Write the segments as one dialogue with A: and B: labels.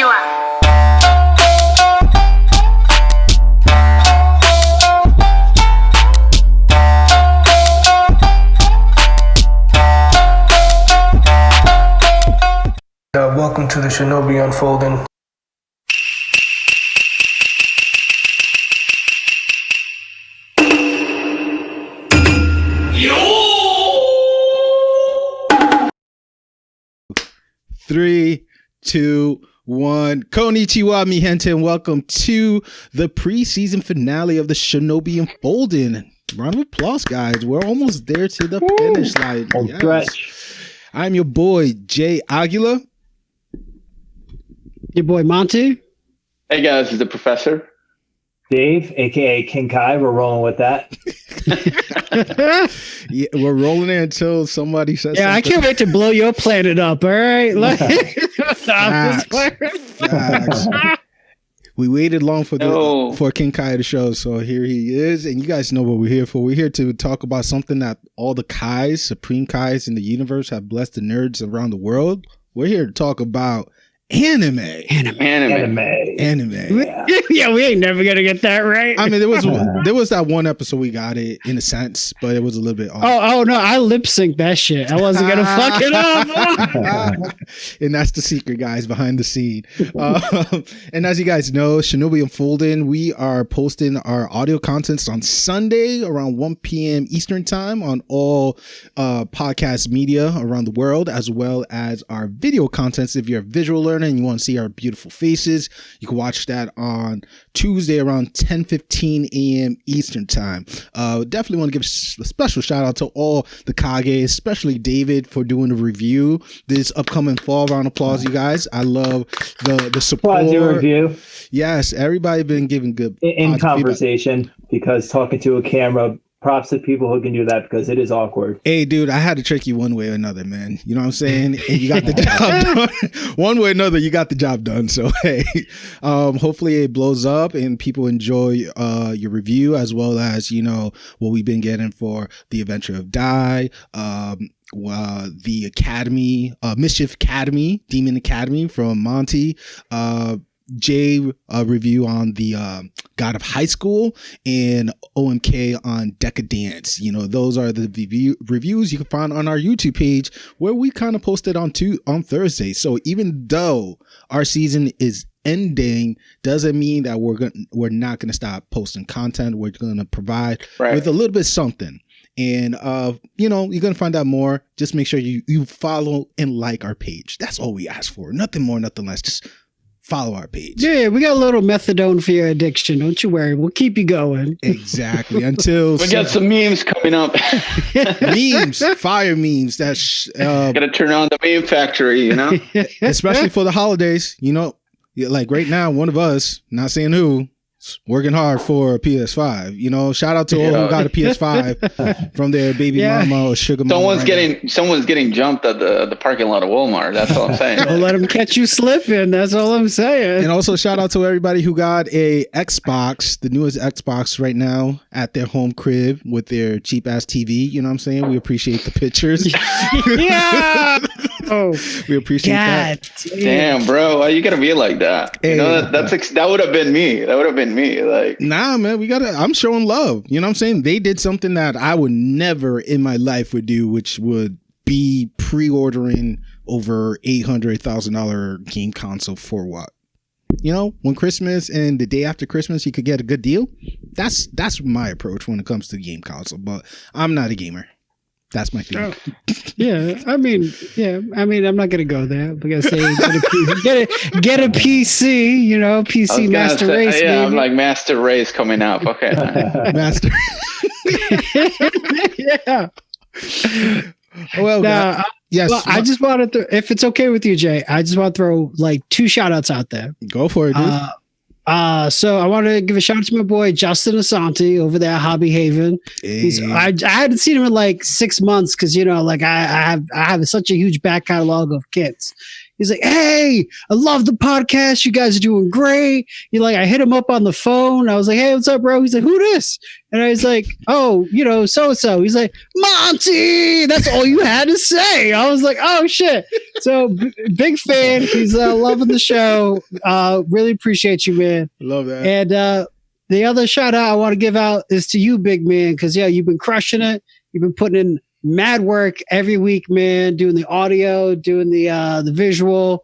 A: Konnichiwa.
B: Welcome to the Shinobi Unfolding.
C: Three, 2, 1. Konnichiwa, mi gente, and welcome to the preseason finale of the Shinobi Unfolding. Round of applause, guys. We're almost there to the finish line. Yes. I'm your boy, Jay Aguila.
D: Your boy, Montey.
E: Hey, guys, this is the professor.
F: Dave, a.k.a. King Kai. We're rolling with that.
C: Yeah, we're rolling it until somebody says something.
D: I can't wait to blow your planet up, all right?
C: Facts. We waited long for King Kai to show, so here he is. And you guys know what we're here for. We're here to talk about something that all the Kais, supreme Kais in the universe, have blessed the nerds around the world. We're here to talk about anime.
D: Yeah, we ain't never gonna get that right.
C: I mean, there was that one episode we got it in a sense, but it was a little bit off.
D: Oh no, I lip synced that shit. I wasn't gonna fuck it up.
C: And that's the secret, guys, behind the scene. And as you guys know, Shinobi Unfolding, we are posting our audio contents on Sunday around 1 p.m. Eastern time on all podcast media around the world, as well as our video contents. If you're a visual learner and you want to see our beautiful faces, you can watch that on Tuesday around 10:15 a.m. Eastern time. Definitely want to give a special shout out to all the Kage, especially David, for doing the review this upcoming fall. Round of applause, you guys. I love the support.
F: Review.
C: Yes, everybody been giving good
F: in conversation feedback. Because talking to a camera. Props to people who can do that because it is awkward.
C: Hey, dude, I had to trick you one way or another, man. You know what I'm saying? And you got the job done. One way or another, you got the job done. So, hey, hopefully it blows up and people enjoy your review, as well as, you know, what we've been getting for The Adventure of Dai, the Academy, Mischief Academy, Demon Academy from Montey, Jay review on the God of High School, and OMK on Decadence. You know, those are the reviews you can find on our YouTube page, where we kind of posted on Thursday. So even though our season is ending, doesn't mean that we're not gonna stop posting content. We're gonna provide with a little bit something. And you know, you're gonna find out more. Just make sure you follow and like our page. That's all we ask for. Nothing more, nothing less. Just follow our page.
D: Yeah, we got a little methadone for your addiction. Don't you worry. We'll keep you going.
C: Exactly. Until
E: we got some memes coming up.
C: Memes, fire memes. That's
E: gotta turn on the meme factory, you know?
C: Especially for the holidays. You know, like right now, one of us, not saying who, working hard for a PS5. You know, shout out to all who got a PS5 from their baby mama or sugar mama.
E: Someone's getting jumped at the parking lot of Walmart. That's all I'm saying.
D: Don't let them catch you slipping. That's all I'm saying.
C: And also shout out to everybody who got a Xbox, the newest Xbox right now at their home crib with their cheap ass TV. You know what I'm saying? We appreciate the pictures.
D: Yeah. Oh,
C: we appreciate that.
E: Damn, bro, why you gotta be like that? Hey, you know, that would have been me. That would have been me. Like,
C: nah, man, I'm showing love. You know what I'm saying? They did something that I would never in my life would do, which would be pre-ordering over $800,000 game console for what? You know, when Christmas and the day after Christmas you could get a good deal. That's my approach when it comes to game console. But I'm not a gamer. That's my thing.
D: I'm not gonna go there. I'm gonna say get a PC. You know, PC Master Race.
E: Yeah, I'm like Master Race coming up. Okay,
C: Master.
D: Yeah.
C: Well, yes.
D: Well, I just wanted to, if it's okay with you, Jay, I just want to throw like 2 shout outs out there.
C: Go for it, dude.
D: So I want to give a shout out to my boy Justin Asante over there at Hobby Haven. Hey. I hadn't seen him in like 6 months because, you know, like I have such a huge back catalog of kits. He's like, "Hey, I love the podcast. You guys are doing great." You're like, I hit him up on the phone. I was like, "Hey, what's up, bro?" He's like, "Who this?" And I was like, "Oh, so-and-so." He's like, "Monty." That's all you had to say. I was like, "Oh shit." So big fan. He's loving the show. Really appreciate you, man.
C: Love that.
D: And the other shout out I want to give out is to you, big man, because you've been crushing it. You've been putting in mad work every week, man, doing the audio, doing the visual.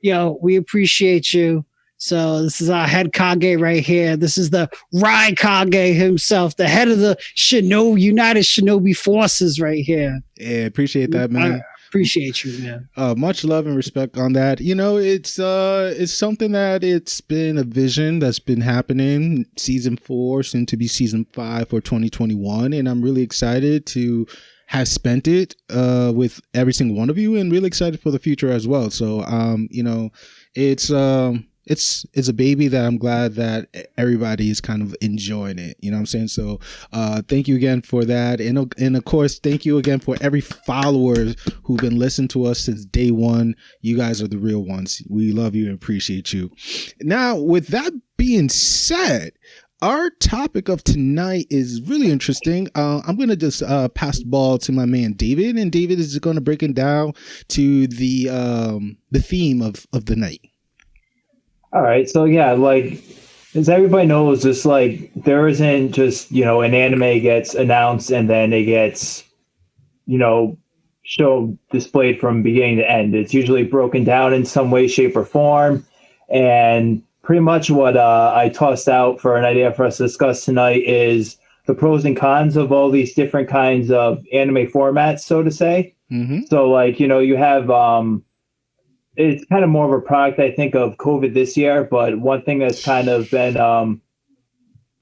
D: We appreciate you. So this is our head Kage right here. This is the Rai Kage himself, the head of the United Shinobi Forces right here.
C: Yeah, appreciate that, man.
D: I appreciate you, man.
C: Much love and respect on that. It's something that it's been a vision that's been happening. Season 4, soon to be season 5 for 2021, and I'm really excited to have spent it with every single one of you, and really excited for the future as well. So, it's a baby that I'm glad that everybody is kind of enjoying it. You know what I'm saying? So thank you again for that. And of course, thank you again for every follower who've been listening to us since day one. You guys are the real ones. We love you and appreciate you. Now, with that being said, our topic of tonight is really interesting. I'm going to just pass the ball to my man David, and David is going to break it down to the theme of the night.
F: All right. So yeah, like as everybody knows, just like there isn't just, an anime gets announced and then it gets, show displayed from beginning to end. It's usually broken down in some way, shape, or form. And pretty much what I tossed out for an idea for us to discuss tonight is the pros and cons of all these different kinds of anime formats, so to say.
C: Mm-hmm.
F: So like, you have it's kind of more of a product, I think, of COVID this year. But one thing that's kind of been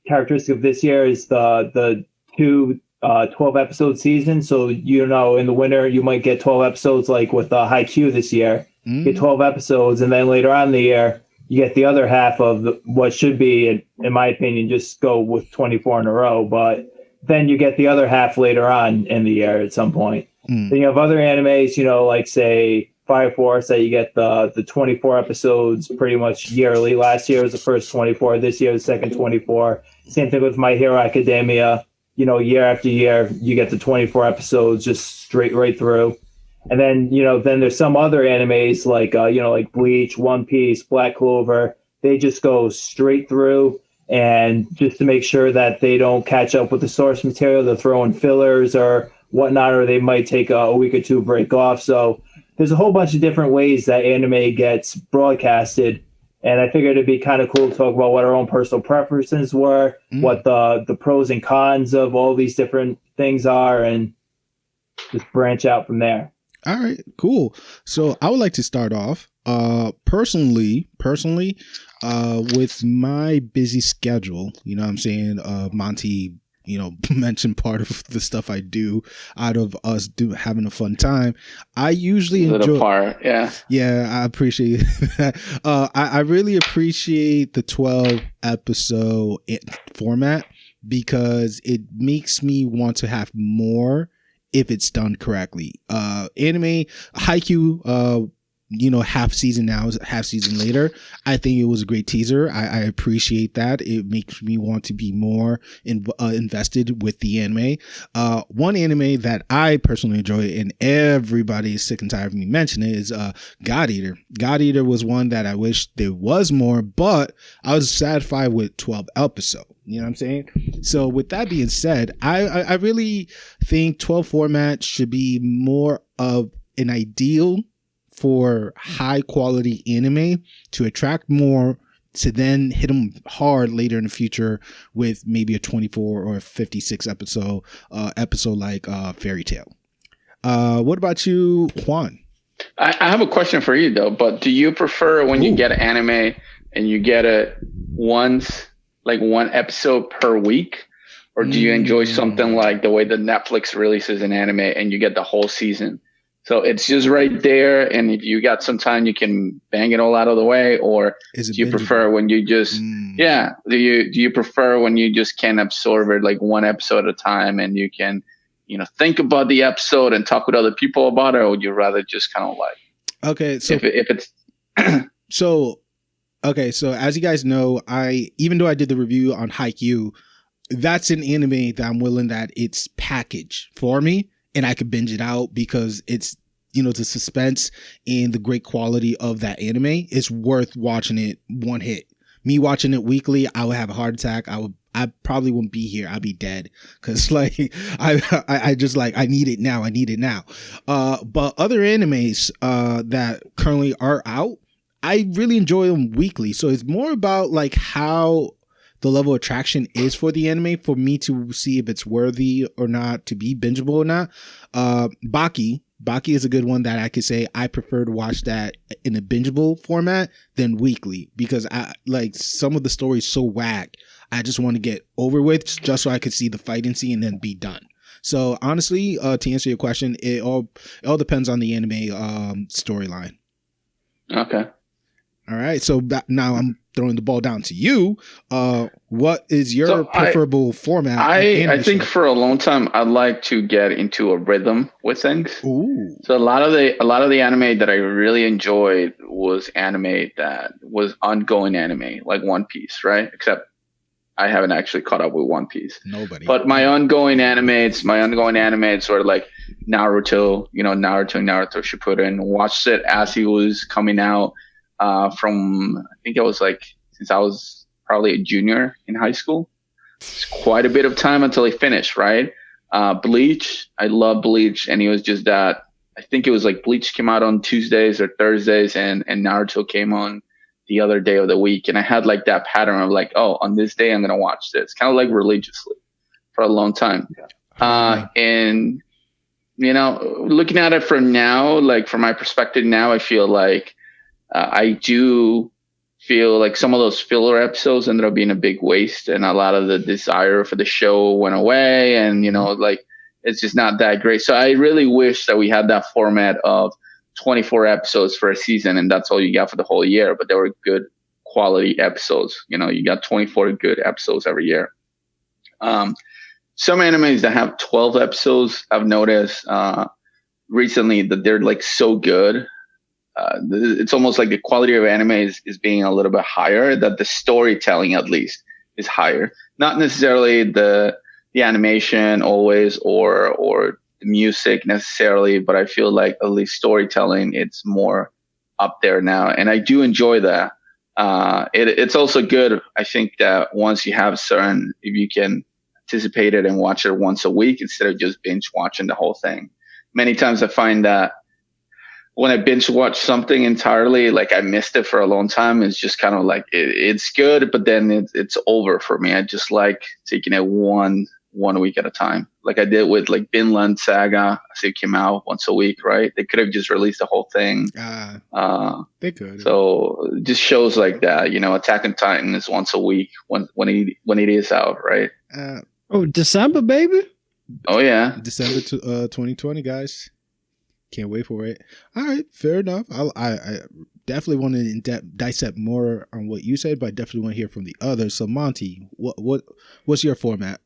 F: characteristic of this year is the two 12-episode seasons. So, in the winter, you might get 12 episodes like with Haikyuu this year.
C: Mm-hmm.
F: Get 12 episodes. And then later on in the year, you get the other half of what should be, in my opinion, just go with 24 in a row. But then you get the other half later on in the year at some point.
C: Mm.
F: Then you have other animes, like, say, Fire Force, that you get the 24 episodes pretty much yearly. Last year was the first 24. This year the second 24. Same thing with My Hero Academia. Year after year, you get the 24 episodes just straight right through. And then, then there's some other animes like, like Bleach, One Piece, Black Clover. They just go straight through. And just to make sure that they don't catch up with the source material, they'll throw in fillers or whatnot, or they might take a week or two break off. So there's a whole bunch of different ways that anime gets broadcasted, and I figured it'd be kind of cool to talk about what our own personal preferences were, what the pros and cons of all these different things are, and just branch out from there.
C: All right, cool. So I would like to start off personally, with my busy schedule. You know what I'm saying? Monty, mention part of the stuff I do out of us having a fun time. I usually enjoy
E: part, yeah.
C: Yeah, I appreciate that. I really appreciate the 12 episode format because it makes me want to have more if it's done correctly. Anime Haikyuu, half season now, half season later. I think it was a great teaser. I appreciate that. It makes me want to be more invested with the anime. One anime that I personally enjoy, and everybody is sick and tired of me mentioning it, is God Eater. God Eater was one that I wish there was more, but I was satisfied with 12 episodes. You know what I'm saying? So with that being said, I really think 12 format should be more of an ideal for high quality anime to attract more, to then hit them hard later in the future with maybe a 24 or 56 episode like Fairy Tail. What about you, Juan?
E: I have a question for you though, but do you prefer when you get anime and you get it once, like one episode per week? Or do you enjoy something like the way that Netflix releases an anime and you get the whole season? So it's just right there, and if you got some time, you can bang it all out of the way. Or do you prefer when you just, do you prefer when you just can absorb it like one episode at a time, and you can, think about the episode and talk with other people about it, or would you rather just kind of like
C: Okay, so
E: if it's
C: so as you guys know, even though I did the review on Haikyuu, that's an anime that I'm willing that it's packaged for me and I could binge it out because it's, the suspense and the great quality of that anime is worth watching it one hit. Me watching it weekly, I would have a heart attack. I probably wouldn't be here. I'd be dead because I just I need it now. I need it now. But other animes that currently are out, I really enjoy them weekly. So it's more about how the level of attraction is for the anime for me to see if it's worthy or not, to be bingeable or not. Baki is a good one that I could say I prefer to watch that in a bingeable format than weekly because I some of the stories so whack. I just want to get over with just so I could see the fighting scene and then be done. So honestly, to answer your question, it all depends on the anime storyline.
E: okay.
C: All right. So now I'm throwing the ball down to you. What is your preferable format?
E: I think for a long time I'd like to get into a rhythm with things.
C: Ooh.
E: So a lot of the anime that I really enjoyed was anime that was ongoing anime, like One Piece, right? Except I haven't actually caught up with One Piece.
C: Nobody.
E: But my ongoing animates sort of like Naruto, Naruto Shippuden. Watched it as he was coming out. From I think it was since I was probably a junior in high school. It's quite a bit of time until he finished, right? Bleach, I love Bleach, and he was just that. I think it was Bleach came out on Tuesdays or Thursdays, and Naruto came on the other day of the week, and I had that pattern of on this day I'm gonna watch this, kind of religiously for a long time. And looking at it from now, from my perspective now, I feel I do feel some of those filler episodes ended up being a big waste, and a lot of the desire for the show went away, and it's just not that great. So I really wish that we had that format of 24 episodes for a season, and that's all you got for the whole year. But they were good quality episodes. You got 24 good episodes every year. Some animes that have 12 episodes, I've noticed recently that they're so good. It's almost like the quality of anime is being a little bit higher, that the storytelling at least is higher. Not necessarily the animation always or the music necessarily, but I feel at least storytelling, it's more up there now. And I do enjoy that. It's also good, I think, that once you have if you can anticipate it and watch it once a week instead of just binge watching the whole thing. Many times I find that when I binge watch something entirely, I missed it for a long time. It's just kind of it's good, but then it's over for me. I just like taking it one week at a time. I did with Vinland Saga. I see it came out once a week, right? They could have just released the whole thing.
C: They could.
E: So just shows like that, Attack on Titan is once a week when it is out, right?
D: December, baby.
E: Oh yeah.
C: December 2020, guys. Can't wait for it. All right, fair enough. I definitely want to dissect more on what you said, but I definitely want to hear from the others. So, Monty, what's your format?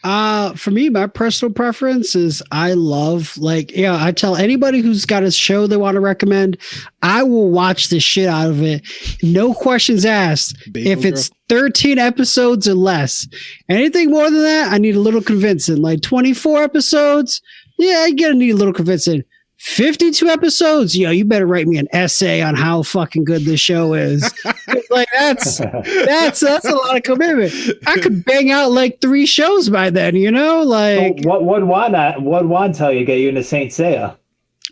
D: For me, my personal preference is I love I tell anybody who's got a show they want to recommend, I will watch the shit out of it. No questions asked. If it's 13 episodes or less, anything more than that, I need a little convincing. 24 episodes. Yeah, I gotta need a little convincing. 52 episodes. You better write me an essay on how fucking good this show is. That's a lot of commitment. I could bang out 3 shows by then.
F: What would Juan tell you? Get you into Saint Seiya?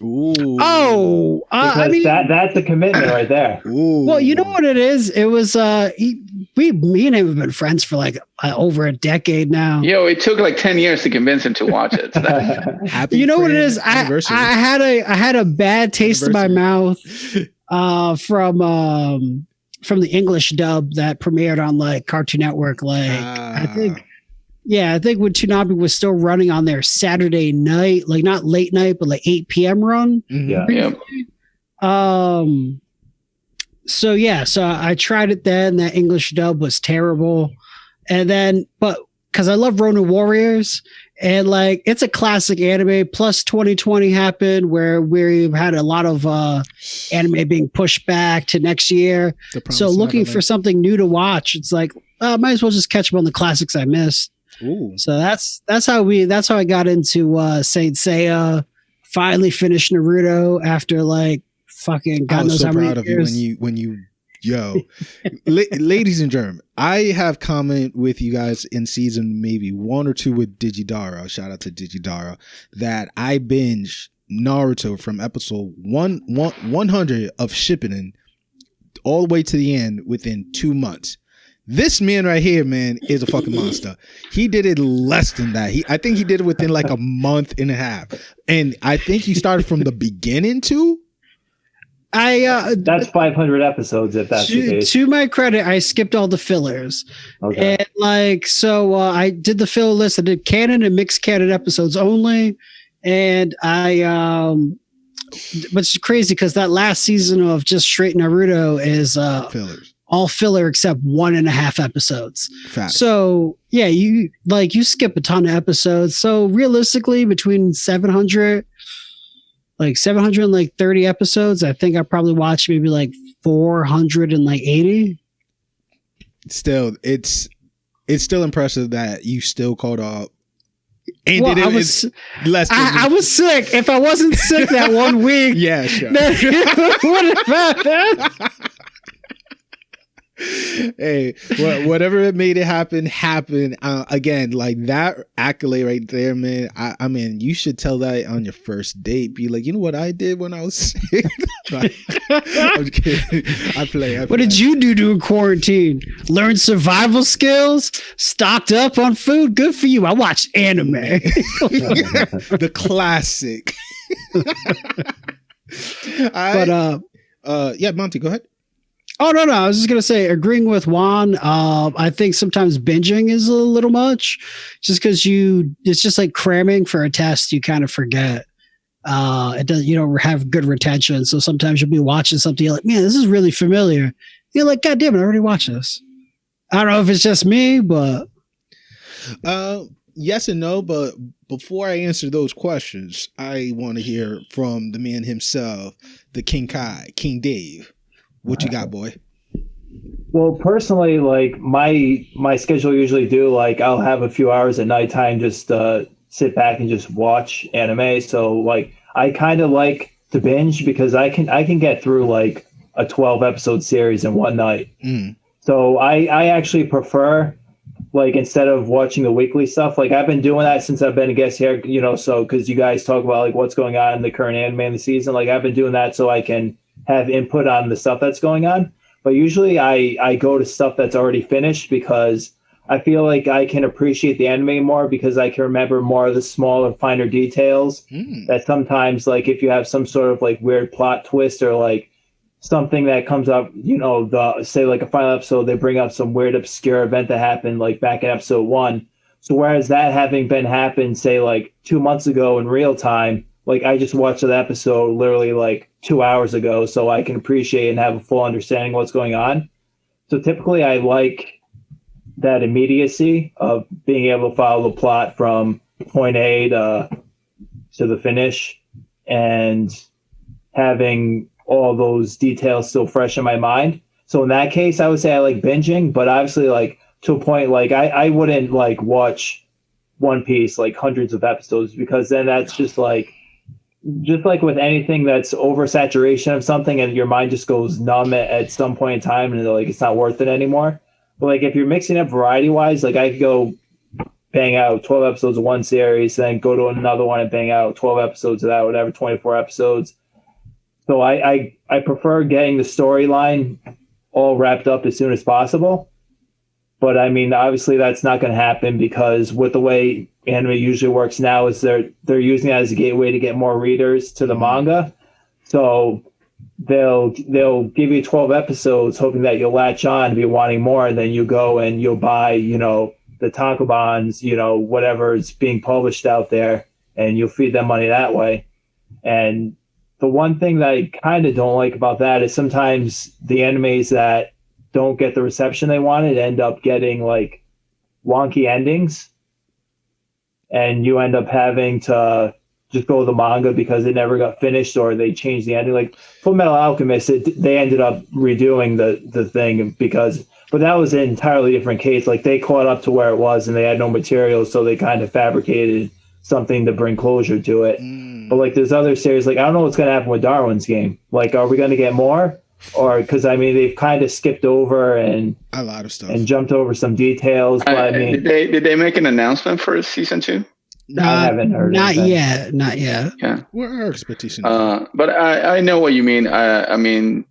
C: Ooh.
D: Oh, I mean
F: that's a commitment right there.
C: Ooh.
D: Well, you know what it is? It was me and him have been friends for over a decade now.
E: It took 10 years to convince him to watch it.
D: You know what it is? I had a bad taste in my mouth from the English dub that premiered on Cartoon Network. I think when Toonami was still running on their Saturday night, not late night, but 8 p.m. run.
C: Mm-hmm.
E: Yeah.
D: So I tried it then. That English dub was terrible. And then, but because I love Ronin Warriors, And like, it's a classic anime. Plus 2020 happened where we've had a lot of anime being pushed back to next year. So looking for something new to watch, it's like, might as well just catch up on the classics I missed.
C: Ooh.
D: So that's how I got into Saint Seiya. Finally finished Naruto after like fucking God knows how many years. I was so proud of you when you ladies and gentlemen, I have comment with you guys in season maybe 1 or 2 with Digidara. Shout out to Digidara, that I binged Naruto from episode 100 of Shippuden all the way to the end within 2 months. This man right here, man, is a fucking monster. He did it less than that. I think he did it within like a month and a half. And I think he started from the beginning too.
F: That's 500 episodes if that's the case.
D: To my credit, I skipped all the fillers. Okay. And like, so I did the filler list. I did canon and mixed canon episodes only. And but it's crazy because that last season of just straight Naruto is
C: fillers.
D: All filler except 1.5 episodes.
C: Fact.
D: So yeah, you skip a ton of episodes. So realistically, between 730 episodes, I think I probably watched maybe like 480.
C: Still, it's still impressive that you still caught up. And
D: well, I was sick. If I wasn't sick that 1 week,
C: yeah, sure.
D: What about that?
C: Hey, whatever it made it happen. Again, like that accolade right there, man. I mean, you should tell that on your first date. Be like, you know what I did when I was sick? I'm just kidding. I play.
D: What did you do during quarantine? Learn survival skills? Stocked up on food? Good for you. I watched anime.
C: The classic. Yeah, Monty, go ahead.
D: Oh, no. I was just going to say, agreeing with Juan, I think sometimes binging is a little much just because it's just like cramming for a test. You kind of forget. You don't have good retention. So sometimes you'll be watching something. You're like, man, this is really familiar. You're like, God damn it, I already watched this. I don't know if it's just me, but.
C: Yes and no. But before I answer those questions, I want to hear from the man himself, the King Kai, King Dave. What you got, boy?
F: Well, personally, like my schedule usually like I'll have a few hours at nighttime just sit back and just watch anime. So like I kind of like to binge because I can get through like a 12 episode series in one night. So I actually prefer, like, instead of watching the weekly stuff, like I've been doing that since I've been a guest here, so because you guys talk about like what's going on in the current anime in the season, like I've been doing that so I can have input on the stuff that's going on. But usually I go to stuff that's already finished because I feel like I can appreciate the anime more because I can remember more of the smaller, finer details that sometimes, like if you have some sort of like weird plot twist or like something that comes up, say like a final episode, they bring up some weird obscure event that happened like back in episode 1. So whereas that having been happened, say like 2 months ago in real time, like I just watched that episode literally like 2 hours ago, so I can appreciate and have a full understanding of what's going on. So typically I like that immediacy of being able to follow the plot from point A to the finish and having all those details still fresh in my mind. So in that case, I would say I like binging, but obviously like to a point, like I wouldn't like watch One Piece like hundreds of episodes because then that's just like with anything that's oversaturation of something and your mind just goes numb at some point in time and like it's not worth it anymore. But like if you're mixing up variety wise, like I could go bang out 12 episodes of one series, then go to another one and bang out 12 episodes of that, whatever, 24 episodes. So I prefer getting the storyline all wrapped up as soon as possible. But I mean, obviously that's not going to happen because with the way anime usually works now is they're using that as a gateway to get more readers to the manga. So they'll give you 12 episodes hoping that you'll latch on to be wanting more, and then you go and you'll buy, the tankobons, whatever is being published out there, and you'll feed them money that way. And the one thing that I kind of don't like about that is sometimes the animes that don't get the reception they wanted end up getting like wonky endings. and you end up having to just go to the manga because it never got finished or they changed the ending. Like Full Metal Alchemist, they ended up redoing the thing but that was an entirely different case. Like they caught up to where it was and they had no materials, so they kind of fabricated something to bring closure to it. But like there's other series, like I don't know what's going to happen with Darwin's Game. Like, are we going to get more? Or because I mean they've kind of skipped over and
C: a lot of stuff
F: and jumped over some details. But I mean,
E: did they make an announcement for season 2?
F: I haven't heard.
D: Not
F: anything.
D: yet. Not yet.
E: Yeah.
C: What are our expectations?
E: But I know what you mean. I mean,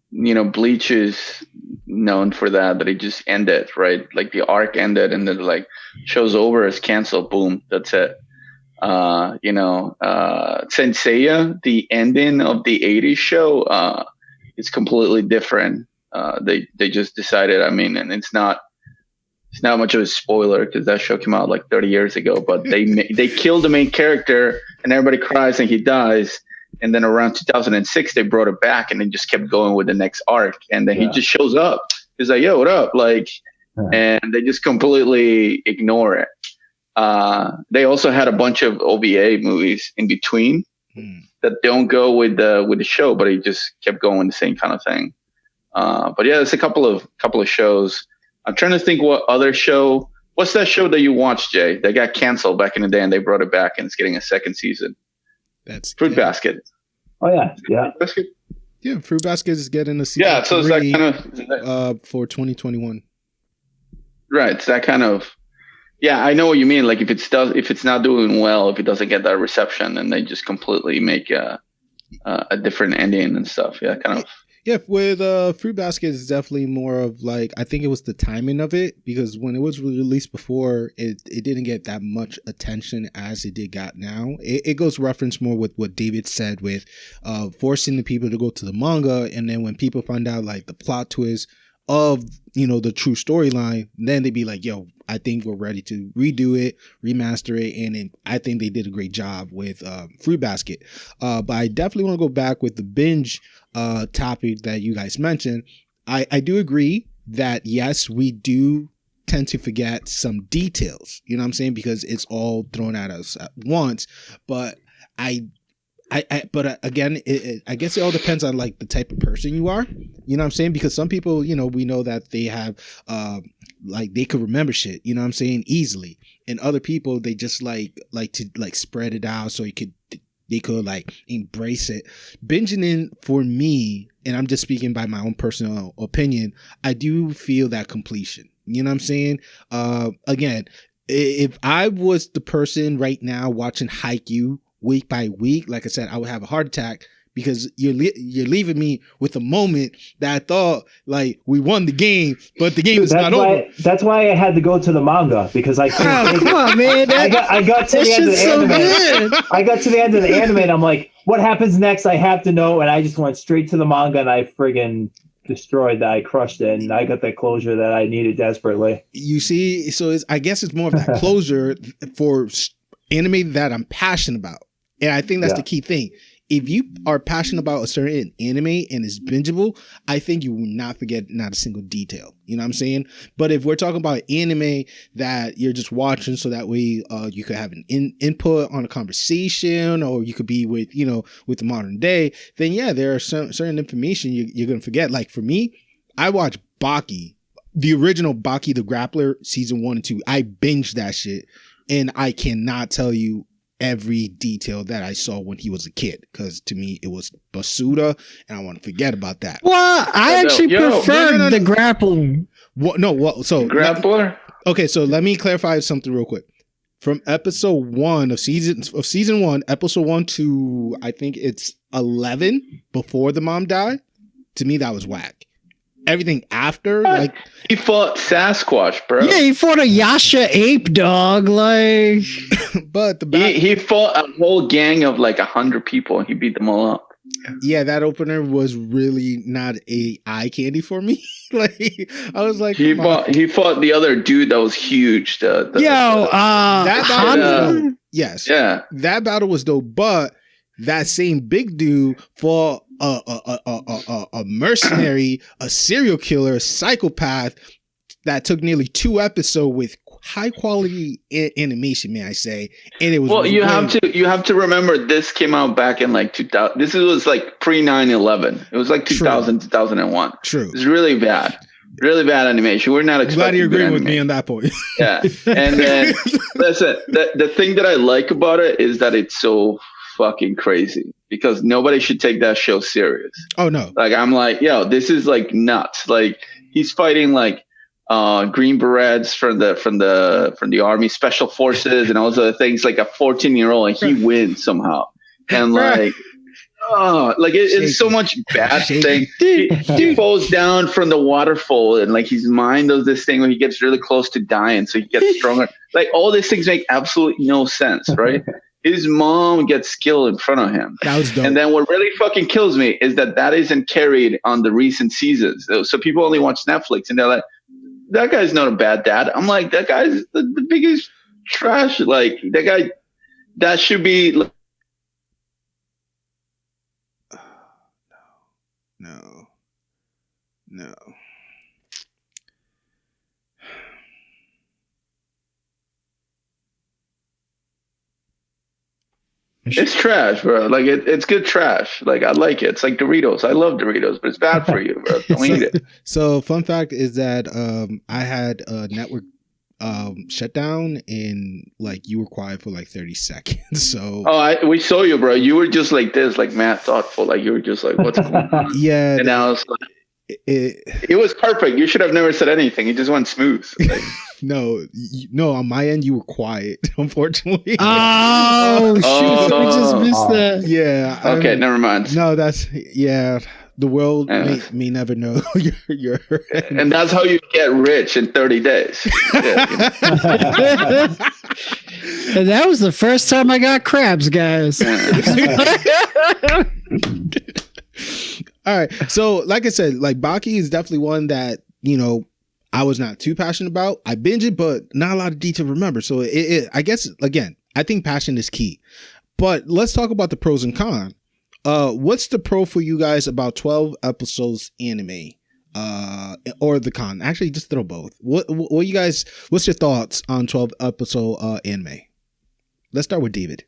E: Bleach is known for that it just ended, right? Like the arc ended and then like show's over, it's canceled, boom, that's it. Senseiya, the ending of the 80s show, it's completely different. They just decided, I mean, and it's not much of a spoiler because that show came out like 30 years ago, but they killed the main character and everybody cries and he dies. And then around 2006, they brought it back and they just kept going with the next arc. And then he just shows up. He's like, yo, what up? Like, and they just completely ignore it. They also had a bunch of OVA movies in between that don't go with the show, but he just kept going the same kind of thing. But yeah, there's a couple of shows. I'm trying to think what other show. What's that show that you watched, Jay? That got canceled back in the day, and they brought it back, and it's getting a second season.
C: That's
E: Fruit Basket.
F: Oh yeah.
C: Yeah, Fruit Basket is getting a season.
E: Yeah, so it's that kind of
C: for 2021.
E: Right, it's that kind of. Yeah, I know what you mean. Like if it's not doing well, if it doesn't get that reception, then they just completely make a different ending and stuff. Yeah, kind of.
C: Yeah, with Fruit Basket is definitely more of like, I think it was the timing of it, because when it was released before, it didn't get that much attention as it got now. It goes reference more with what David said with forcing the people to go to the manga, and then when people find out like the plot twist of the true storyline, then they'd be like, yo, I think we're ready to redo it, remaster it, and I think they did a great job with Fruit Basket. But I definitely want to go back with the binge topic that you guys mentioned. I do agree that yes, we do tend to forget some details, you know what I'm saying, because it's all thrown at us at once. But again, I guess it all depends on like the type of person you are, you know what I'm saying? Because some people, we know that they have, like they could remember shit, you know what I'm saying, easily. And other people, they just like to like spread it out so they could like embrace it. Binging in for me, and I'm just speaking by my own personal opinion, I do feel that completion, you know what I'm saying? Again, if I was the person right now watching Haikyuu week by week, like I said, I would have a heart attack, because you're leaving me with a moment that I thought like we won the game, but the game is not over.
F: That's why I had to go to the manga, because I couldn't
D: come on, man.
F: I got to the end of the anime. I got to the end of the anime and I'm like, what happens next? I have to know. And I just went straight to the manga and I friggin' destroyed that. I crushed it and I got that closure that I needed desperately.
C: You see, so I guess it's more of that closure for anime that I'm passionate about. And I think that's the key thing. If you are passionate about a certain anime and it's bingeable, I think you will not forget not a single detail. You know what I'm saying? But if we're talking about anime that you're just watching so that way you could have an input on a conversation, or you could be with, with the modern day, then yeah, there are certain information you're going to forget. Like for me, I watched Baki, the original Baki the Grappler, season 1 and 2. I binged that shit, and I cannot tell you every detail that I saw when he was a kid, because to me it was Basuda, and I want to forget about that.
D: Well, I actually prefer the grappling.
C: So
E: grappler.
C: Okay, so let me clarify something real quick. From episode 1 of season 1, episode 1 to I think it's 11 before the mom died, to me that was whack. Everything after, like
E: he fought Sasquatch, bro.
D: Yeah, he fought a Yasha ape dog, like.
C: But
E: he fought a whole gang of like 100 people, and he beat them all up.
C: Yeah, that opener was really not a eye candy for me. Like I was like,
E: he fought the other dude that was huge.
C: That battle, yes,
E: yeah,
C: that battle was dope. But that same big dude fought a mercenary, a serial killer, a psychopath that took nearly 2 episodes with high quality animation, may I say? And it was
E: you have to remember this came out back in like 2000. This was like pre 9/11. It was like 2000, 2001.
C: True.
E: It's really bad. Really bad animation. We're not expecting.
C: Glad you're agreeing with me on that point.
E: Yeah, and then listen, the thing that I like about it is that it's so fucking crazy because nobody should take that show serious.
C: Oh no!
E: Like I'm like, yo, this is like nuts. Like he's fighting like Green Berets from the Army Special Forces and all those other things. Like a 14-year-old, and he wins somehow. And like. Oh, like it's so much bad thing. He falls down from the waterfall, and like his mind does this thing where he gets really close to dying, so he gets stronger. Like all these things make absolutely no sense, right? His mom gets killed in front of him.
C: That was dope.
E: And then what really fucking kills me is that isn't carried on the recent seasons. So people only watch Netflix, and they're like, "That guy's not a bad dad." I'm like, "That guy's the biggest trash." Like that guy, that should be.
C: No.
E: It's trash, bro. Like it's good trash. Like I like it. It's like Doritos. I love Doritos, but it's bad for you, bro. Don't eat it.
C: So fun fact is that I had a network shutdown and like you were quiet for like 30 seconds. So
E: we saw you, bro. You were just like this, like mad thoughtful. Like you were just like, what's going on?
C: Yeah.
E: And I was like, it was perfect. You should have never said anything. It just went smooth. Like,
C: no, on my end you were quiet, unfortunately.
D: Oh shoot, we just missed that.
C: Yeah.
E: Okay, never mind.
C: No, the world may never know your
E: and that's how you get rich in 30 days. Yeah,
D: And that was the first time I got crabs, guys.
C: All right. So like I said, like Baki is definitely one that, I was not too passionate about. I binge it, but not a lot of detail to remember. So I guess, again, I think passion is key. But let's talk about the pros and cons. What's the pro for you guys about 12 episodes anime? Or the con? Actually, just throw both. What's your thoughts on 12 episode anime? Let's start with David.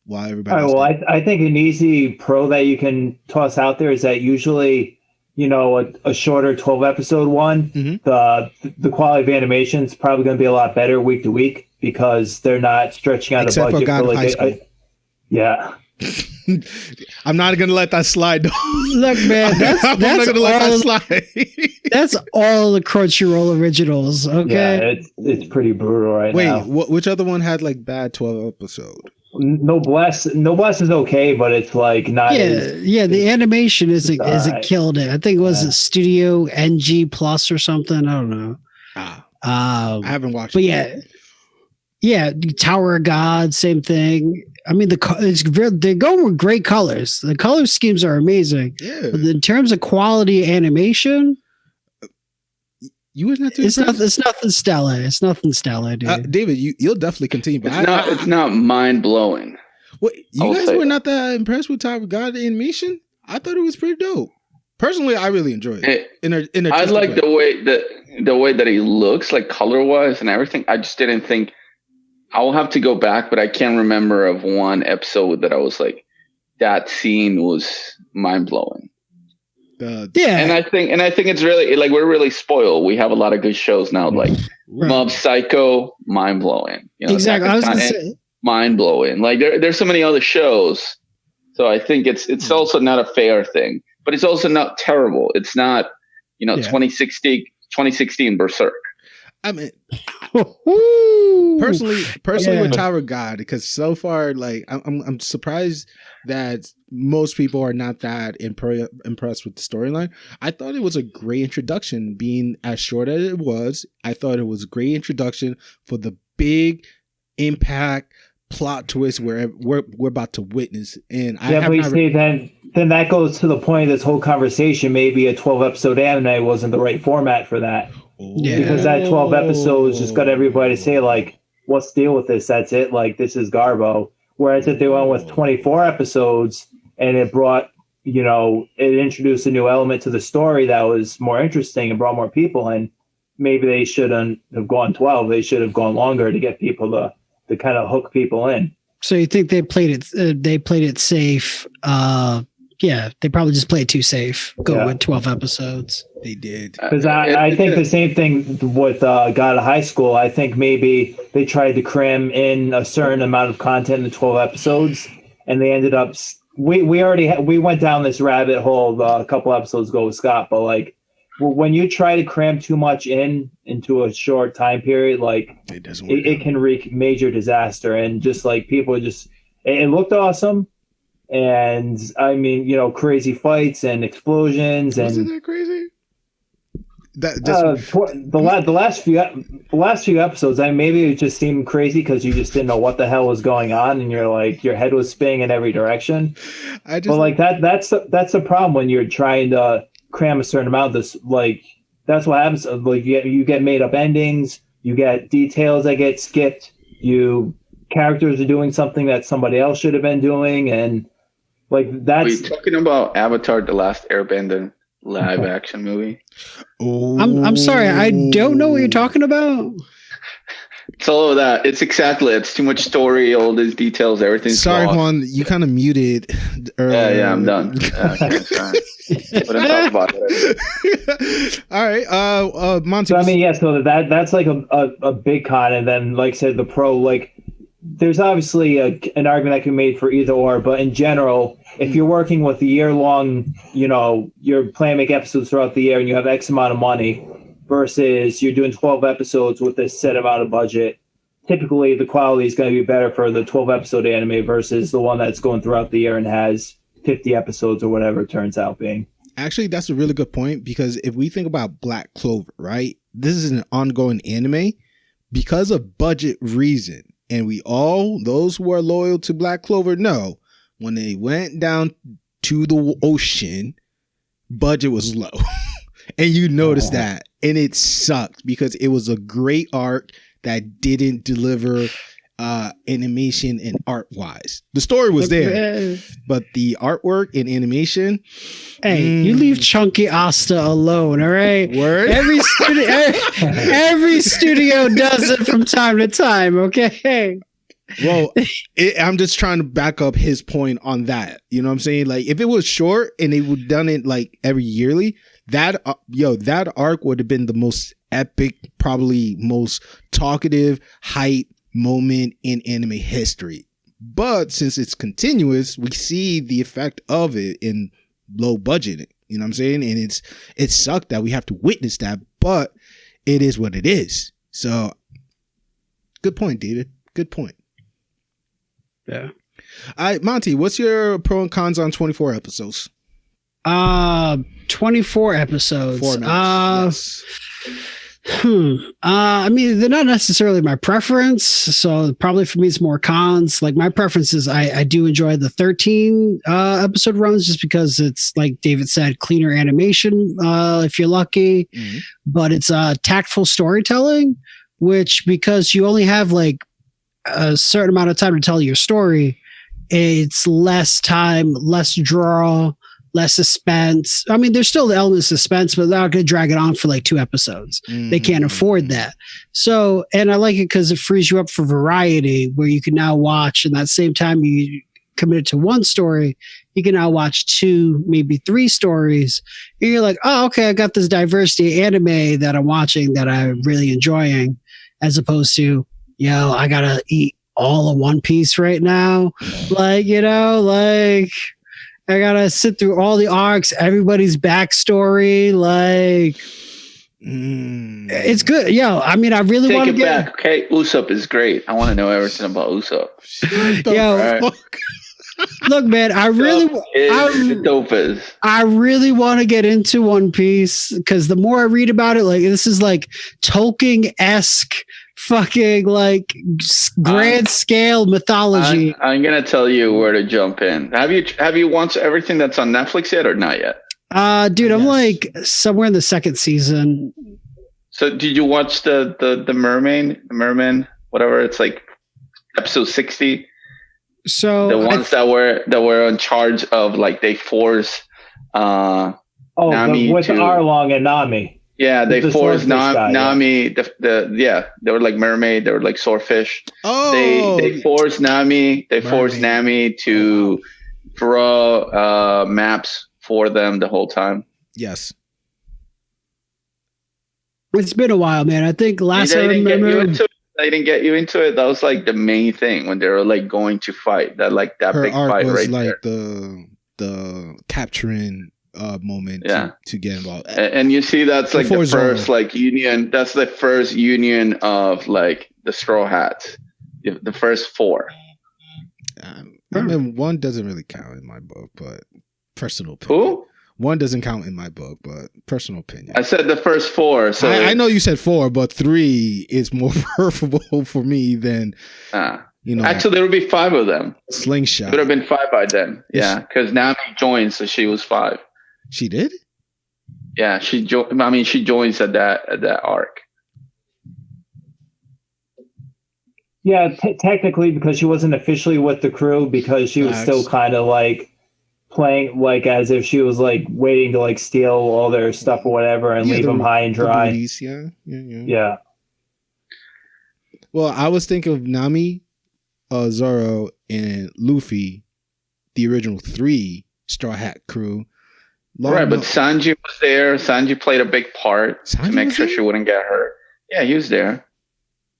C: While everybody.
F: All right, well, I think an easy pro that you can toss out there is that usually, a shorter 12 episode one, the quality of animation is probably going to be a lot better week to week because they're not stretching out
C: Except
F: a budget
C: for
F: like yeah.
C: I'm not gonna let that slide.
D: Look, man, that's
C: I'm not gonna let that slide.
D: That's all the Crunchyroll originals. Okay,
F: yeah, it's pretty brutal right now.
C: Wait, which other one had like bad 12 episode?
F: Noblesse is okay, but it's like not.
D: Yeah, the animation isn't killed it. I think it was Studio NG Plus or something. I don't know.
C: I haven't watched.
D: But yeah, Tower of God, same thing. I mean, they're going with great colors. The color schemes are amazing. Yeah. But in terms of quality animation, it's nothing stellar. It's nothing stellar, dude.
C: David, you'll definitely continue. But
E: it's not mind blowing.
C: What, you guys were not that impressed with Tower of God animation? I thought it was pretty dope. Personally, I really enjoyed it. I like the way that he looks, like color wise and everything. I just didn't think. I will have to go back, but I can't remember of one episode that I was like, that scene was mind blowing.
D: Yeah,
E: and I think it's really like we're really spoiled. We have a lot of good shows now, like Mob Psycho, mind blowing.
D: Exactly, I was gonna say
E: mind blowing. Like there's so many other shows, so I think it's also not a fair thing, but it's also not terrible. It's not 2016 Berserk.
C: I mean, personally with Tower of God, because so far, like I'm surprised that most people are not that impressed with the storyline. I thought it was a great introduction, being as short as it was. I thought it was a great introduction for the big impact plot twist where we're about to witness. And
F: then that goes to the point of this whole conversation. Maybe a 12 episode anime wasn't the right format for that. Yeah. Because that 12 episodes just got everybody to say, like, let's deal with this. That's it. Like, this is Garbo. Whereas if they went with 24 episodes and it brought, it introduced a new element to the story that was more interesting and brought more people in, maybe they shouldn't have gone 12. They should have gone longer to get people to kind of hook people in.
D: So you think they played it? They played it safe. Yeah, they probably just played too safe. Go with 12 episodes.
C: They did.
F: Because I think the same thing with God of High School. I think maybe they tried to cram in a certain amount of content in 12 episodes, and they ended up. We went down this rabbit hole a couple episodes ago with Scott, but like when you try to cram too much into a short time period, like it can wreak major disaster. And just like people it looked awesome. And I mean, crazy fights and explosions.
C: Wasn't that crazy?
F: The last few episodes, maybe it just seemed crazy because you just didn't know what the hell was going on, and you're like your head was spinning in every direction. But like that's the problem when you're trying to cram a certain amount. That's what happens. Like you get made up endings, you get details that get skipped, characters are doing something that somebody else should have been doing, and like that's.
E: Are you talking about Avatar: The Last Airbender live action movie?
C: Oh.
D: I'm sorry, I don't know what you're talking about.
E: It's all of that. It's too much story, all these details, everything's
C: sorry,
E: lost.
C: Juan, you kind of muted earlier.
E: Yeah, I'm done. Okay, sorry. But I'm talking about it.
C: All right, Monty.
F: So I mean, so that's like a big con, and then like I said, the pro, like there's obviously an argument that can be made for either or, but in general, if you're working with a year-long, you're planning to make episodes throughout the year and you have X amount of money versus you're doing 12 episodes with this set amount of budget, typically the quality is going to be better for the 12-episode anime versus the one that's going throughout the year and has 50 episodes or whatever it turns out being.
C: Actually, that's a really good point, because if we think about Black Clover, right? This is an ongoing anime because of budget reason. And those who are loyal to Black Clover know when they went down to the ocean, budget was low. And you noticed that. And it sucked because it was a great arc that didn't deliver animation and art wise. The story was there, but the artwork and animation.
D: Hey, you leave Chunky Asta alone, all right?
C: Word.
D: Every studio does it from time to time, okay?
C: Well, I'm just trying to back up his point on that. You know what I'm saying? Like, if it was short and they would done it like every yearly, that arc would have been the most epic, probably most talkative, hype moment in anime history. But since it's continuous, we see the effect of it in low budget. You know what I'm saying? And it sucked that we have to witness that, but it is what it is. So, good point, David. Good point.
D: Yeah.
C: All right, Monty, what's your pro and cons on 24 episodes?
D: 24 episodes.
C: 4 minutes. Yes.
D: I mean, they're not necessarily my preference, so probably for me it's more cons. Like my preference is I do enjoy the 13 episode runs just because it's, like David said, cleaner animation if you're lucky. Mm-hmm. But it's tactful storytelling, which because you only have like a certain amount of time to tell your story, it's less time, less draw, less suspense. I mean, there's still the element of suspense, but they're not going to drag it on for like 2 episodes. Mm-hmm. They can't afford that. So, and I like it because it frees you up for variety, where you can now watch, and that same time you committed to one story, you can now watch 2, maybe 3 stories. And you're like, oh, okay, I got this diversity of anime that I'm watching that I'm really enjoying, as opposed to, I got to eat all of One Piece right now. Like, I gotta sit through all the arcs, everybody's backstory. Like, it's good. I mean, I really want to get
E: back. Okay, Usopp is great. I want to know everything about Usopp.
D: Look, man, I really want to get into One Piece because the more I read about it, like this is like Tolkien-esque fucking like grand scale mythology.
E: I'm gonna tell you where to jump in. Have you watched everything that's on Netflix yet or not yet?
D: Dude, I'm like somewhere in the 2nd season.
E: So did you watch the Merman, whatever? It's like episode 60.
D: So
E: the ones that were in charge of, like, they force Nami
F: with
E: to,
F: Arlong and Nami.
E: Yeah, they
F: The
E: forced
F: swordfish guy,
E: Nami. They were like mermaid. They were like swordfish.
C: Oh,
E: They forced Nami. They forced
C: Mermaid.
E: Nami to draw maps for them the whole time.
C: yes.
D: It's been a while, man. I think last I
E: They didn't get you
D: remember.
E: into it. They didn't get you into it. That was like the main thing when they were like going to fight. That
C: Her
E: big
C: arc
E: fight
C: was
E: right
C: like
E: there.
C: the capturing moment to get involved.
E: And you see, that's like
C: Before
E: the first
C: Zoro.
E: like union. That's the first union of like the Straw Hats. The first four.
C: I mean, one doesn't really count in my book, but personal opinion.
E: Who?
C: One doesn't count in my book, but personal opinion.
E: I said the first four. So
C: I know you said 4, but 3 is more preferable for me than
E: actually there would be 5 of them.
C: Slingshot.
E: It would have been 5 by then.
C: Is
E: Yeah, because Nami joined, so she was 5.
C: She did?
E: Yeah, she joins at that arc.
F: Yeah, technically, because she wasn't officially with the crew, because she was still kind of like playing like as if she was like waiting to like steal all their stuff or whatever and leave them high and dry.
C: Booties, yeah. Well, I was thinking of Nami, Zoro, and Luffy, the original 3 Straw Hat crew.
E: Right, but Sanji was there. Sanji played a big part to make sure she wouldn't get hurt. Yeah, he was there.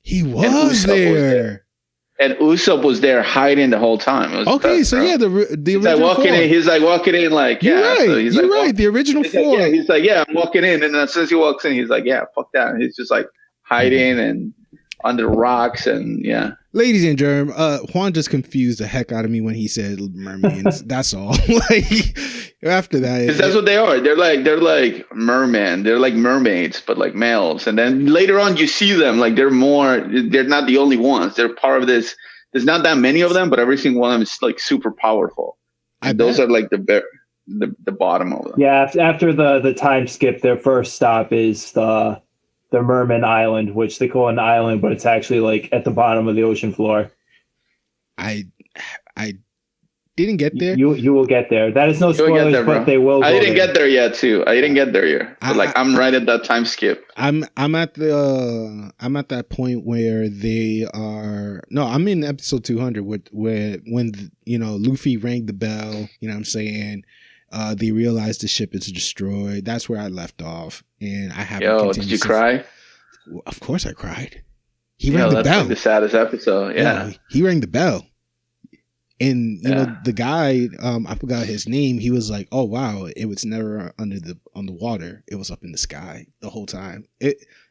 C: He was there.
E: And Usopp was there hiding the whole time. It was
C: Okay,
E: best,
C: so
E: bro.
C: yeah, the
E: He's
C: original
E: like walking
C: 4.
E: in. He's like walking in, like
C: You're
E: yeah.
C: right.
E: So he's
C: You're
E: like,
C: right. The original 4.
E: He's like, yeah, I'm walking in, and then as soon as he walks in, he's like, yeah, fuck that. And he's just like hiding and under rocks, and yeah.
C: Ladies and gentlemen, Juan just confused the heck out of me when he said mermaids. That's all. Like after that,
E: Because that's what they are. They're like mermen. They're like mermaids, but like males. And then later on, you see them like they're not the only ones. They're part of this. There's not that many of them, but every single one of them is like super powerful. And those are like the bottom of them.
F: Yeah, after the time skip, their first stop is the Merman Island, which they call an island, but it's actually like at the bottom of the ocean floor.
C: I didn't get there.
F: You will get there. That is no spoilers,
E: there,
F: but they will.
E: I didn't get there yet, too. I didn't get there yet. But I'm right at that time skip.
C: I'm at that point where they are. No, I'm in episode 200 where when Luffy rang the bell. You know what I'm saying? They realized the ship is destroyed. That's where I left off, and I haven't.
E: Yo, did you cry?
C: Of course, I cried. He rang the bell.
E: That's like the saddest episode. Yeah,
C: he rang the bell. And you know the guy, I forgot his name. He was like, "Oh wow, it was never on the water. It was up in the sky the whole time."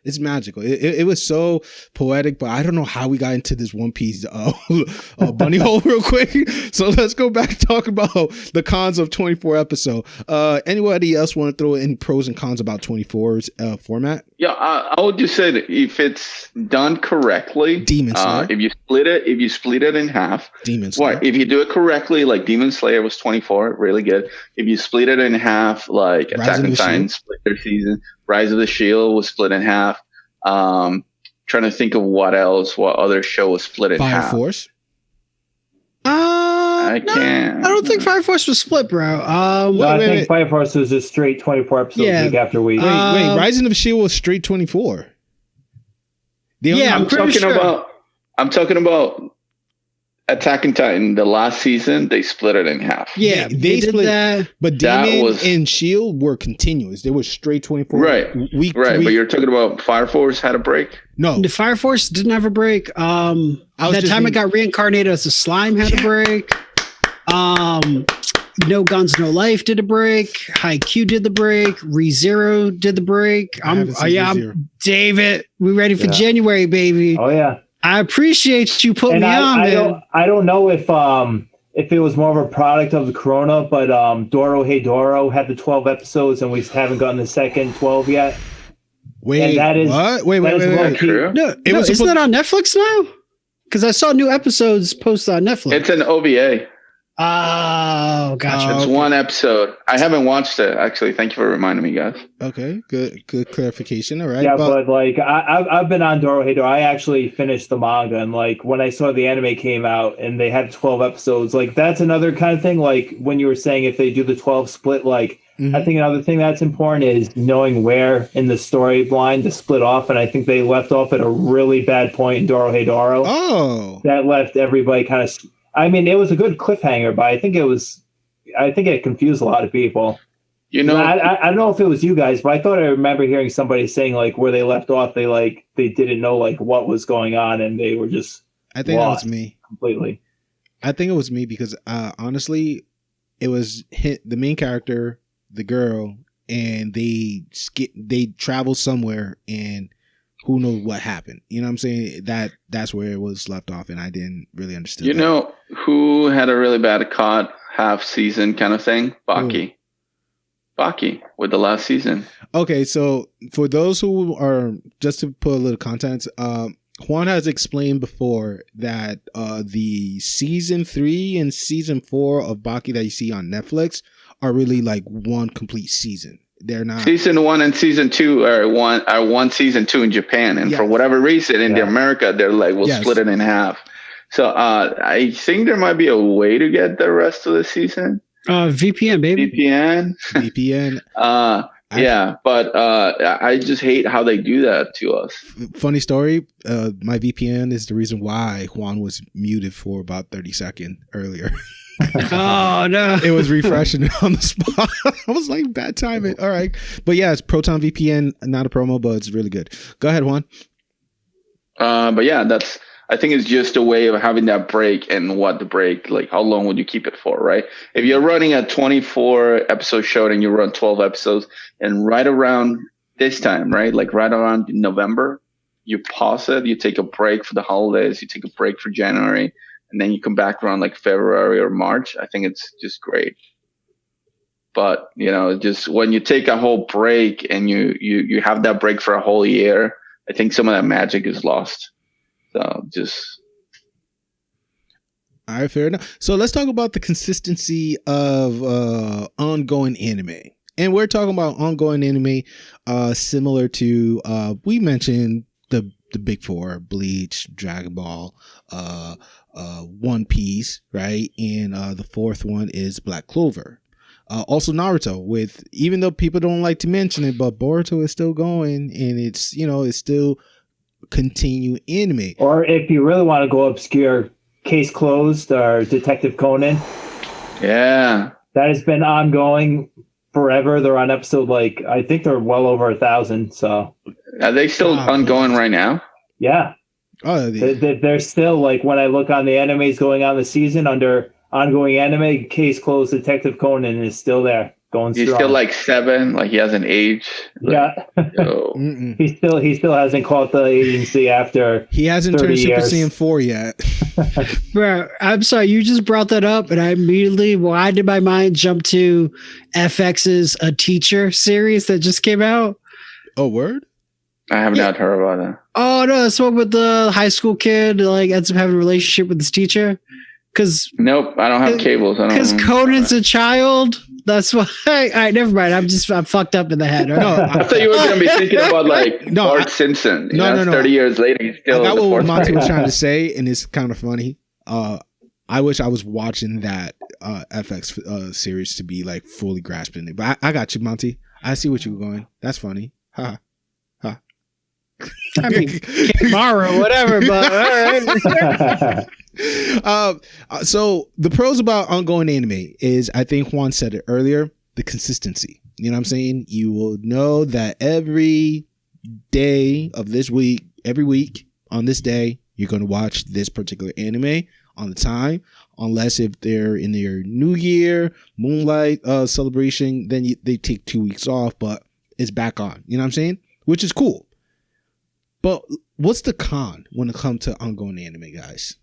C: It's magical. It was so poetic. But I don't know how we got into this One Piece bunny hole real quick. So let's go back and talk about the cons of 24 episode. Anybody else want to throw in pros and cons about 24's format?
E: Yeah, I would just say that if it's done correctly,
C: Demon Slayer.
E: If you split it in half,
C: Demon Slayer.
E: If you do it correctly, like Demon Slayer was 24, really good. If you split it in half, like Attack on Titan split their season, Rise of the Shield was split in half. Trying to think of what other show was split in half.
C: Fire Force.
E: I can't.
D: I don't think Fire Force was split, bro.
F: I think Fire Force was just straight 24 episodes week after week.
C: Wait, Rising of the Shield was straight 24.
E: I'm talking about Attack on Titan. The last season, they split it in half.
D: Yeah, they split that.
C: But Demon and Shield were continuous. They were straight 24.
E: Right.
C: Week
E: right. But you're talking about Fire Force had a break?
C: No.
D: The Fire Force didn't have a break. That time it got reincarnated as a slime had a break. No Guns, No Life did a break. Haikyuu did the break. ReZero did the break. I'm David. We ready for January, baby.
F: Oh yeah.
D: I appreciate you putting me on, man.
F: I don't know if it was more of a product of the Corona, but Doro Hey Doro had the 12 episodes, and we haven't gotten the second 12 yet.
C: Wait, what? Wait.
D: No, isn't that on Netflix now? Because I saw new episodes posted on Netflix.
E: It's an OVA.
D: Oh, gotcha.
E: It's one episode. I haven't watched it, actually. Thank you for reminding me, guys.
C: Okay, good clarification. All right.
F: Yeah, but like I've been on Doro Hey Doro. I actually finished the manga, and like when I saw the anime came out and they had 12 episodes, like that's another kind of thing. Like when you were saying if they do the 12 split, like I think another thing that's important is knowing where in the storyline to split off. And I think they left off at a really bad point in Doro Hey Doro.
C: Oh,
F: That left everybody kind of. I mean, it was a good cliffhanger, but I think it confused a lot of people.
E: You know,
F: I don't know if it was you guys, but I thought I remember hearing somebody saying like where they left off, they didn't know like what was going on, and they were just.
C: I think that was me
F: completely.
C: I think it was me because honestly, it was the main character, the girl, and they travel somewhere, and who knows what happened. You know what I'm saying? That's where it was left off, and I didn't really understand.
E: You know who had a really bad caught half season kind of thing? Baki. Baki with the last season.
C: Okay, so for those who are, just to put a little context, Juan has explained before that the season 3 and season 4 of Baki that you see on Netflix are really like one complete season. They're not
E: season 1 and season 2 are one season 2 in Japan, and for whatever reason in America they're like we'll split it in half. So I think there might be a way to get the rest of the season.
D: VPN, baby.
C: VPN.
E: Yeah, but I just hate how they do that to us.
C: Funny story. My VPN is the reason why Juan was muted for about 30 seconds earlier.
D: Oh no!
C: It was refreshing on the spot. I was like, bad timing. All right, but yeah, it's Proton VPN, not a promo, but it's really good. Go ahead, Juan.
E: But yeah, I think it's just a way of having that break, and what the break, like how long would you keep it for, right? If you're running a 24 episode show and you run 12 episodes, and right around this time, right, like right around November, you pause it, you take a break for the holidays, you take a break for January, and then you come back around like February or March. I think it's just great. But, you know, just when you take a whole break and you have that break for a whole year, I think some of that magic is lost. So just.
C: All right, fair enough. So let's talk about the consistency of ongoing anime. And we're talking about ongoing anime similar to, we mentioned the big four, Bleach, Dragon Ball, One Piece, right? And the fourth one is Black Clover. Also Naruto, with, even though people don't like to mention it, but Boruto is still going, and it's, you know, it's still continue anime.
F: Or if you really want to go obscure, Case Closed or Detective Conan.
E: Yeah.
F: That has been ongoing forever. They're on episode, like, I think they're well over 1,000. So
E: are they still ongoing right now?
F: Yeah.
C: Oh,
F: they're still, like, when I look on the animes going on the season under ongoing anime, Case Closed Detective Conan is still there. Going
E: He's
F: strong.
E: still like 7, like he hasn't aged.
F: Yeah. He still hasn't caught the agency after
C: he hasn't turned Super Saiyan 4 yet.
D: Bro, I'm sorry, you just brought that up, and I immediately, why did my mind jump to FX's A Teacher series that just came out?
C: Oh, word?
E: I have not heard about that.
D: Oh no, it's one with the high school kid like ends up having a relationship with his teacher.
E: Nope, I don't have cables.
D: Because Conan's a child. That's why. All right, never mind. I'm fucked up in the head. Right?
C: No,
E: I thought you were going to be thinking about like Bart Simpson. No. 30 years later, he's still.
C: I got what Monty was trying to say, and it's kind of funny. I wish I was watching that FX series to be like fully grasping it. But I got you, Monty. I see what you were going. That's funny. Ha.
D: I mean, tomorrow, whatever. But all right.
C: So the pros about ongoing anime is, I think Juan said it earlier, the consistency. You know what I'm saying? You will know that every day of this week, every week on this day, you're going to watch this particular anime on the time, unless if they're in their New Year, Moonlight celebration, then they take 2 weeks off, but it's back on. You know what I'm saying? Which is cool. But what's the con when it comes to ongoing anime, guys?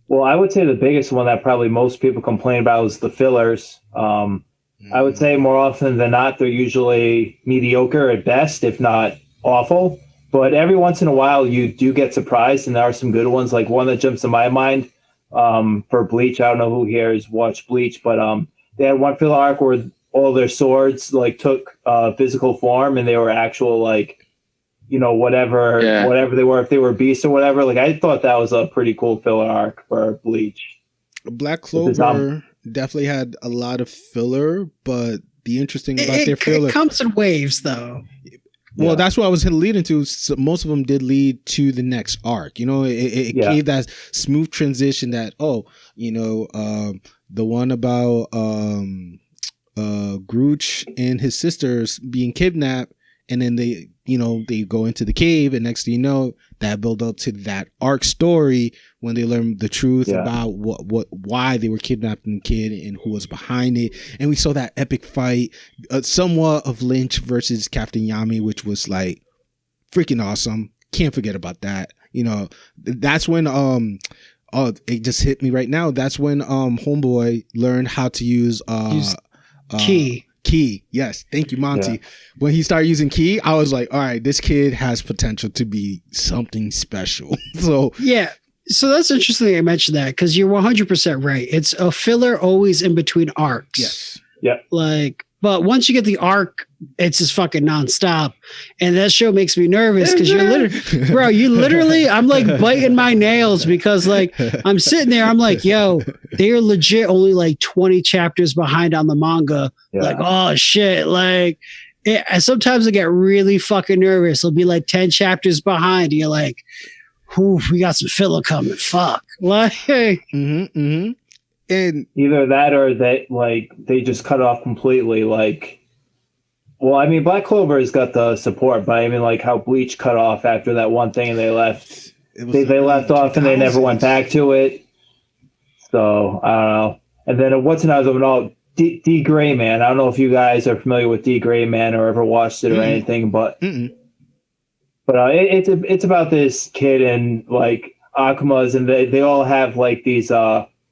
F: Well, I would say the biggest one that probably most people complain about is the fillers. I would say more often than not, they're usually mediocre at best, if not awful. But every once in a while, you do get surprised, and there are some good ones. Like one that jumps to my mind for Bleach. I don't know who here has watched Bleach, but they had one filler arc where all their swords like took physical form, and they were actual like, you know, whatever they were, if they were beasts or whatever. Like, I thought that was a pretty cool filler arc for Bleach.
C: Black Clover definitely had a lot of filler, but the interesting about their filler.
D: It comes in waves, though.
C: Well, that's what I was leading to. So most of them did lead to the next arc. It gave that smooth transition that, the one about Grooch and his sisters being kidnapped, and then they go into the cave, and next thing you know, that build up to that arc story when they learn the truth about why they were kidnapping the kid and who was behind it. And we saw that epic fight, somewhat of Lynch versus Captain Yami, which was like freaking awesome. Can't forget about that. That's when it just hit me right now. That's when Homeboy learned how to use Key. Yes. Thank you, Monty. Yeah. When he started using Key, I was like, all right, this kid has potential to be something special. So
D: that's interesting that you mentioned that, because you're 100% right. It's a filler always in between arcs.
C: Yes.
F: Yeah.
D: But once you get the arc, it's just fucking nonstop. And that show makes me nervous because you're literally, I'm like biting my nails because like I'm sitting there, I'm like, yo, they're legit only like 20 chapters behind on the manga. Yeah. Like, oh shit. Like, and sometimes I get really fucking nervous. It'll be like 10 chapters behind. And you're like, we got some filler coming. Fuck. Like,
C: And
F: either that or they just cut off completely. Black Clover has got the support, but I mean, like how Bleach cut off after that one thing and they left. They left off and they never went back to it. So I don't know. And then what's another one? D Gray Man. I don't know if you guys are familiar with D Gray Man or ever watched it or anything, but it's about this kid and like Akumas, and they all have like these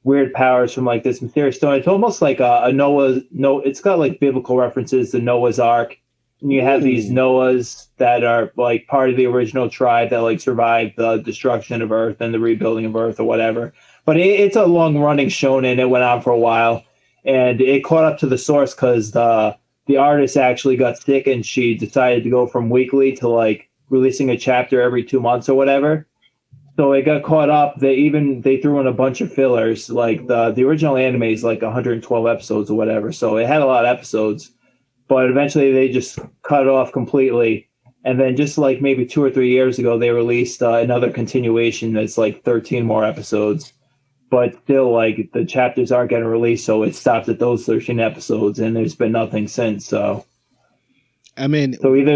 F: weird powers from like this mysterious stone. It's almost like it's got like biblical references to Noah's Ark, and you have these Noahs that are like part of the original tribe that like survived the destruction of Earth and the rebuilding of Earth or whatever. But it's a long running shonen. It went on for a while, and it caught up to the source because the artist actually got sick and she decided to go from weekly to like releasing a chapter every 2 months or whatever. So it got caught up. They threw in a bunch of fillers. Like the original anime is like 112 episodes or whatever. So it had a lot of episodes, but eventually they just cut it off completely. And then just like maybe 2 or 3 years ago, they released another continuation that's like 13 more episodes. But still, like the chapters aren't getting released, so it stopped at those 13 episodes, and there's been nothing since. So.
C: I mean,
F: so either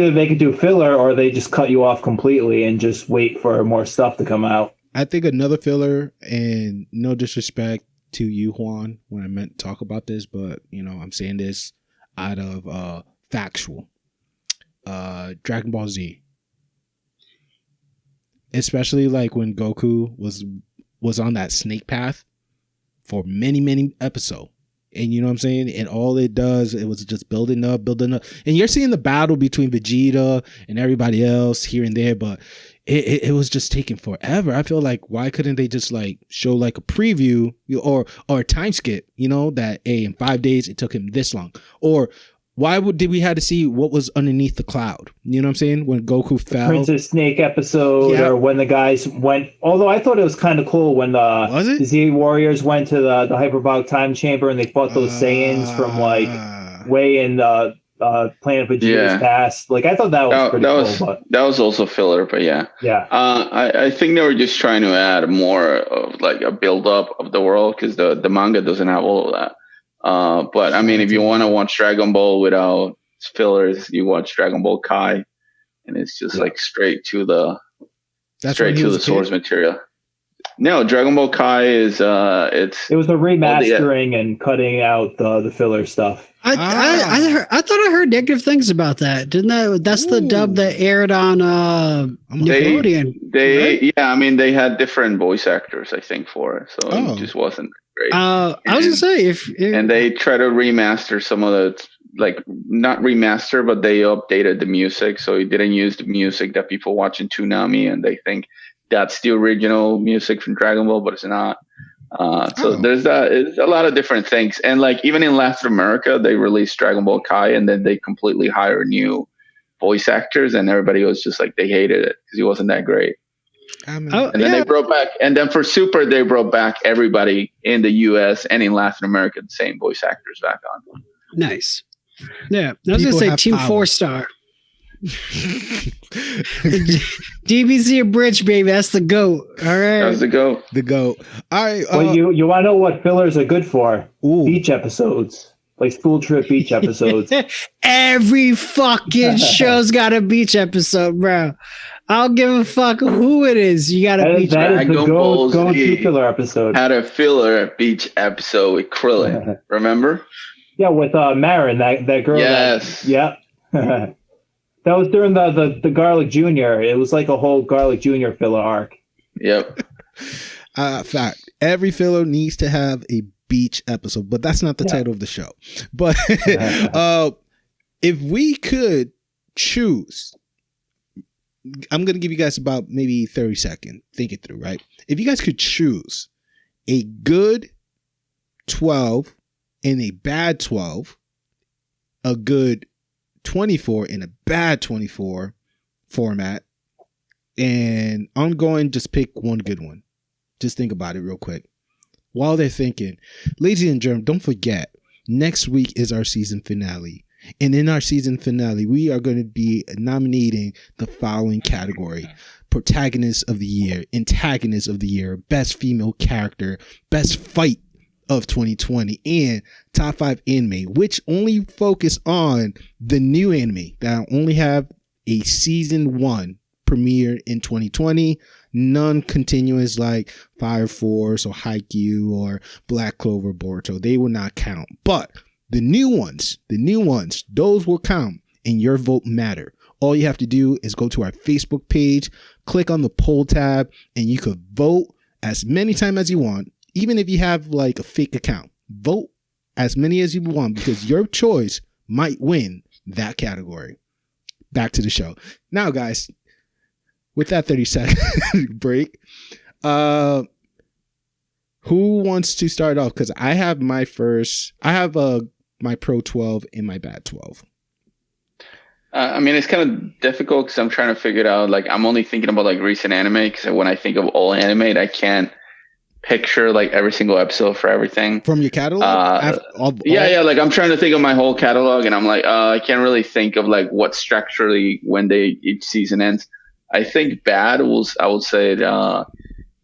F: they could do filler or they just cut you off completely and just wait for more stuff to come out.
C: I think another filler, and no disrespect to you, Juan, when I meant to talk about this, but I'm saying this out of factual. Dragon Ball Z, especially like when Goku was on that snake path for many episodes. And you know what I'm saying? And all it does, it was just building up. And you're seeing the battle between Vegeta and everybody else here and there, but it was just taking forever. I feel like, why couldn't they just like show like a preview or a time skip, that in 5 days it took him this long? Or why did we have to see what was underneath the cloud? You know what I'm saying? When Goku fell.
F: Princess Snake episode, or when the guys went. Although I thought it was kind of cool when the Z Warriors went to the Hyperbolic Time Chamber and they fought those Saiyans from like way in the Planet Vegeta's past. Like I thought that was pretty cool.
E: That was also filler, but yeah. I think they were just trying to add more of like a build up of the world because the manga doesn't have all of that. But I mean, if you want to watch Dragon Ball without fillers, you watch Dragon Ball Kai, and it's just like straight to the source material. No, Dragon Ball Kai is it was
F: a remastering and cutting out the filler stuff.
D: I thought I heard negative things about that. That's the dub that aired on Nickelodeon.
E: They had different voice actors, I think, for it, so it just wasn't great.
D: I was gonna say
E: and they try to remaster some of the, like, not remaster, but they updated the music, so it didn't use the music that people watch in Toonami, and they think that's the original music from Dragon Ball, but it's not. There's it's a lot of different things, and like even in Latin America, they released Dragon Ball Kai, and then they completely hired new voice actors, and everybody was just like they hated it because he wasn't that great. They brought back, and then for Super, they brought back everybody in the U.S. and in Latin America, the same voice actors back on.
D: Nice. Yeah, I was
C: People
D: gonna say
C: have
D: Team
C: power.
D: 4-star. DBZ Abridged, baby. That's the GOAT. All right.
E: That was the go.
C: The GOAT. All right.
F: Well, you want to know what fillers are good for?
C: Ooh.
F: Beach episodes, like school trip beach episodes.
D: Every fucking show's got a beach episode, bro. I don't give a fuck who it is. You got a beach
F: That is the
E: Dragon Ball
F: go-to
E: Z
F: filler episode.
E: Had a filler beach episode with Krillin. Remember?
F: Yeah, with Marin, that girl.
E: Yes.
F: That was during the Garlic Jr. It was like a whole Garlic Jr. filler arc.
E: Yep.
C: Fact. Every filler needs to have a beach episode, but that's not the title of the show. But if we could choose, I'm going to give you guys about maybe 30 seconds. Think it through, right? If you guys could choose a good 12 and a bad 12, a good 24 and a bad 24 format, and I'm going just pick one good one. Just think about it real quick. While they're thinking, ladies and gentlemen, don't forget, next week is our season finale. And in our season finale, we are going to be nominating the following category: protagonist of the year, antagonist of the year, best female character, best fight of 2020, and top 5 anime, which only focus on the new anime that only have a season 1 premiere in 2020, none continuous like Fire Force or Haikyuu or Black Clover Boruto. They will not count. But the new ones, those will count, and your vote matter. All you have to do is go to our Facebook page, click on the poll tab, and you could vote as many times as you want. Even if you have like a fake account, vote as many as you want, because your choice might win that category. Back to the show. Now, guys, with that 30-second break, who wants to start off? Because I have my Pro 12 and my Bad 12.
E: I mean, it's kind of difficult because I'm trying to figure it out. Like, I'm only thinking about like recent anime, because when I think of all anime, I can't picture like every single episode for everything
C: From your catalog?
E: Yeah. Like, I'm trying to think of my whole catalog, and I'm like, I can't really think of like what structurally when each season ends. I think Bad I would say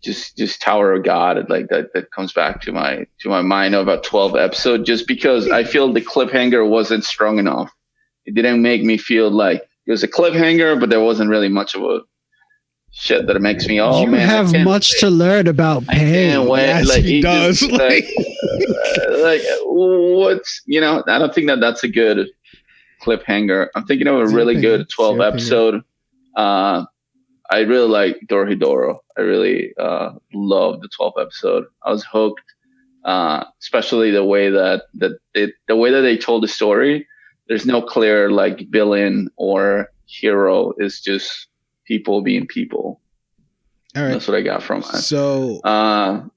E: just Tower of God, like that comes back to my mind of about 12 episode, just because I feel the cliffhanger wasn't strong enough. It didn't make me feel like it was a cliffhanger, but there wasn't really much of a shit that it makes me. Oh,
D: you
E: man,
D: have much to learn about pain.
C: Yes,
E: like,
C: he does.
E: Just, like what's I don't think that's a good cliffhanger. I'm thinking of a really good 12 episode. I really like Dorohedoro. I really loved the 12th episode. I was hooked, especially the way that they told the story. There's no clear like villain or hero. It's just people being people.
C: All right,
E: that's what I got from it.
C: So,
E: trying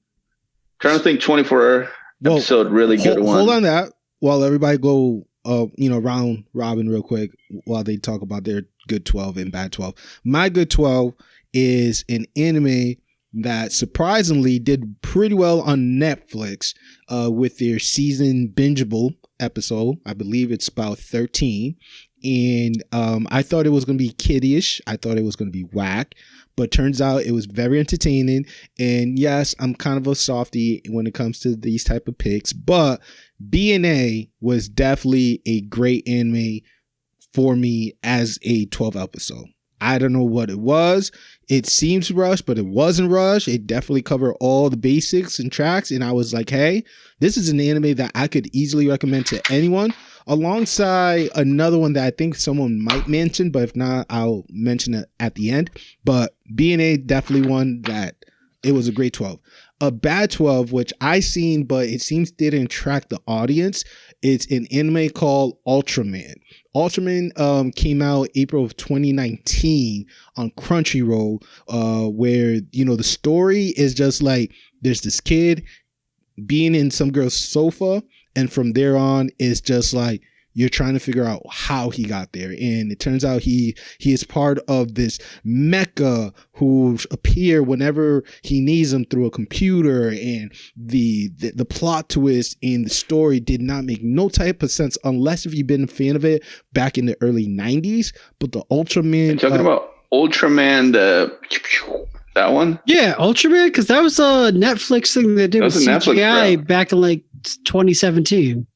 E: to think. 24 episode, really good one.
C: Hold on that while everybody go, round robin real quick while they talk about their good 12 and bad 12. My good 12 is an anime that surprisingly did pretty well on Netflix with their season bingeable episode. I believe it's about 13. And I thought it was going to be kiddie-ish. I thought it was going to be whack. But turns out it was very entertaining. And yes, I'm kind of a softie when it comes to these type of picks. But B&A was definitely a great anime for me as a 12 episode. I don't know what it was. It seems rushed, but it wasn't rushed. It definitely covered all the basics and tracks. And I was like, hey, this is an anime that I could easily recommend to anyone, alongside another one that I think someone might mention, but if not, I'll mention it at the end. But B&A definitely one that it was a great 12. A bad 12, which I seen, but it seems didn't track the audience. It's an anime called Ultraman. Ultraman came out April of 2019 on Crunchyroll, where, the story is just like there's this kid being in some girl's sofa, and from there on, it's just like, you're trying to figure out how he got there. And it turns out he is part of this mecha who appear whenever he needs them through a computer. And the plot twist in the story did not make no type of sense unless if you've been a fan of it back in the early 90s. But the Ultraman...
E: You're talking about Ultraman, that one?
D: Yeah, Ultraman, because that was a Netflix thing they did with CGI back in like 2017.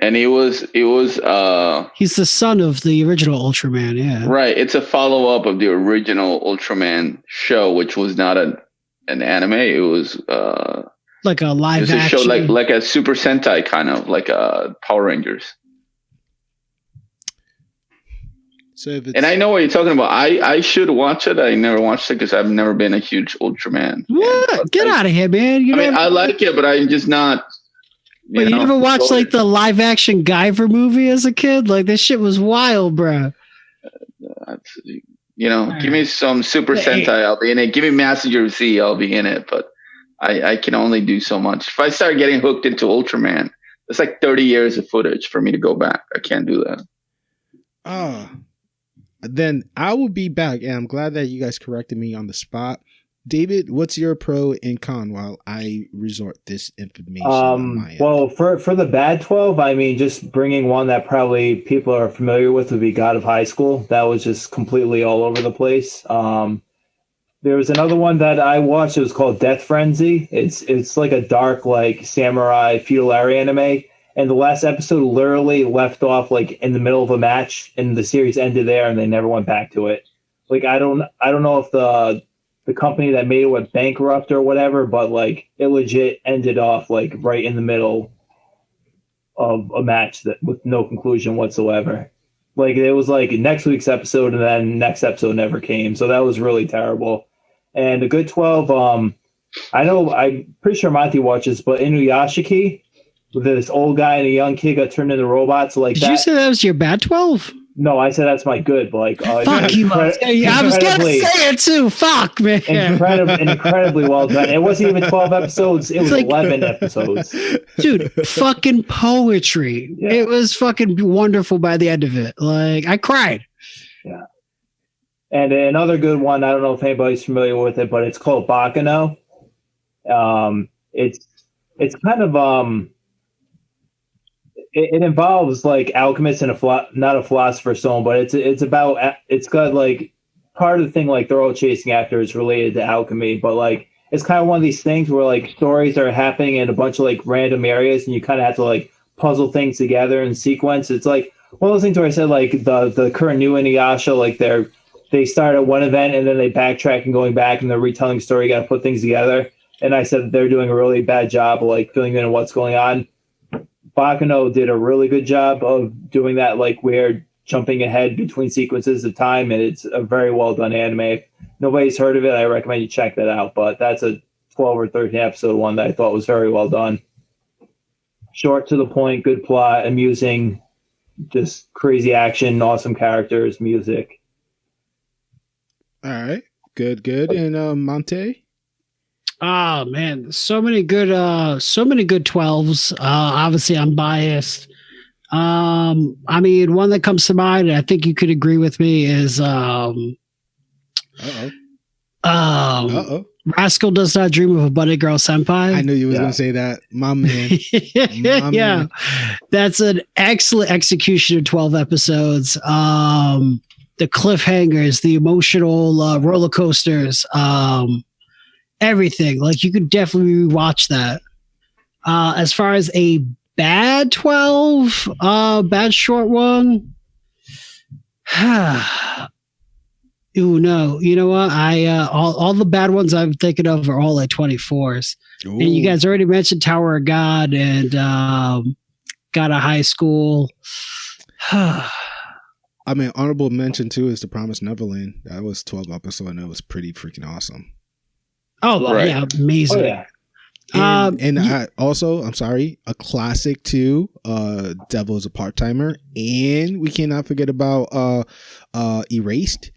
E: And it was
D: he's the son of the original Ultraman, yeah.
E: Right. It's a follow-up of the original Ultraman show, which was not an anime. It was
D: like a live action
E: show, like a Super Sentai kind of, like Power Rangers.
C: So
E: and I know what you're talking about. I should watch it. I never watched it because I've never been a huge Ultraman.
D: What? Get out of here, man!
E: I like it, but I'm just not.
D: You never watched like the live action Guyver movie as a kid? Like this shit was wild, bro.
E: Give me some Super Sentai, I'll be in it. Give me Messenger Z, I'll be in it. But I can only do so much. If I start getting hooked into Ultraman, it's like 30 years of footage for me to go back. I can't do that.
C: Then I will be back, and I'm glad that you guys corrected me on the spot. David, what's your pro and con while I resort this information on my end?
F: Well, for the bad 12, I mean, just bringing one that probably people are familiar with would be God of High School. That was just completely all over the place. There was another one that I watched. It was called Death Frenzy. It's like a dark, like samurai feudal era anime. And the last episode literally left off like in the middle of a match, and the series ended there, and they never went back to it. Like I don't know if the company that made it went bankrupt or whatever, but like it legit ended off like right in the middle of a match that with no conclusion whatsoever. Like it was like next week's episode, and then next episode never came. So that was really terrible. And a good 12. I'm pretty sure Montey watches, but Inuyashiki. This old guy and a young kid got turned into robots. Like
D: Did you say that was your bad 12?
F: No, I said that's my good. Like,
D: fuck you! I was gonna say it too. Fuck, man.
F: Incredibly well done. It wasn't even 12 episodes. It was like 11 episodes.
D: Dude, fucking poetry. Yeah. It was fucking wonderful by the end of it. Like, I cried.
F: Yeah. And another good one. I don't know if anybody's familiar with it, but it's called Baccano. It's kind of It involves like alchemists and not a philosopher's stone, but it's got like part of the thing, like they're all chasing after is related to alchemy, but like it's kind of one of these things where like stories are happening in a bunch of like random areas, and you kind of have to like puzzle things together in sequence. It's like one of those things where I said like the current new Inuyasha, like they start at one event and then they backtrack and going back and they're retelling the story. You got to put things together, and I said they're doing a really bad job of like filling in what's going on. Baccano did a really good job of doing that, like we're jumping ahead between sequences of time, and it's a very well done anime. If nobody's heard of it, I recommend you check that out. But that's a 12 or 13 episode one that I thought was very well done. Short to the point, good plot, amusing, just crazy action, awesome characters, music.
C: All right, good. And Montey?
D: Oh man, so many good 12s. Obviously I'm biased. I mean, one that comes to mind, I think you could agree with me, is Rascal Does Not Dream of a Bunny Girl Senpai.
C: I knew you was gonna say that. My man.
D: Man. That's an excellent execution of 12 episodes. The cliffhangers, the emotional roller coasters, everything. Like you could definitely watch that. As far as a bad 12, bad short one. Ooh, no. You know what? All the bad ones I'm thinking of are all like 24s. Ooh. And you guys already mentioned Tower of God and God of High School.
C: I mean, honorable mention too is The Promised Neverland. That was 12 episodes and it was pretty freaking awesome.
D: Oh, right. Yeah, amazing.
C: Oh, yeah. I'm sorry, a classic too. Devil is a Part-Timer, and we cannot forget about Erased.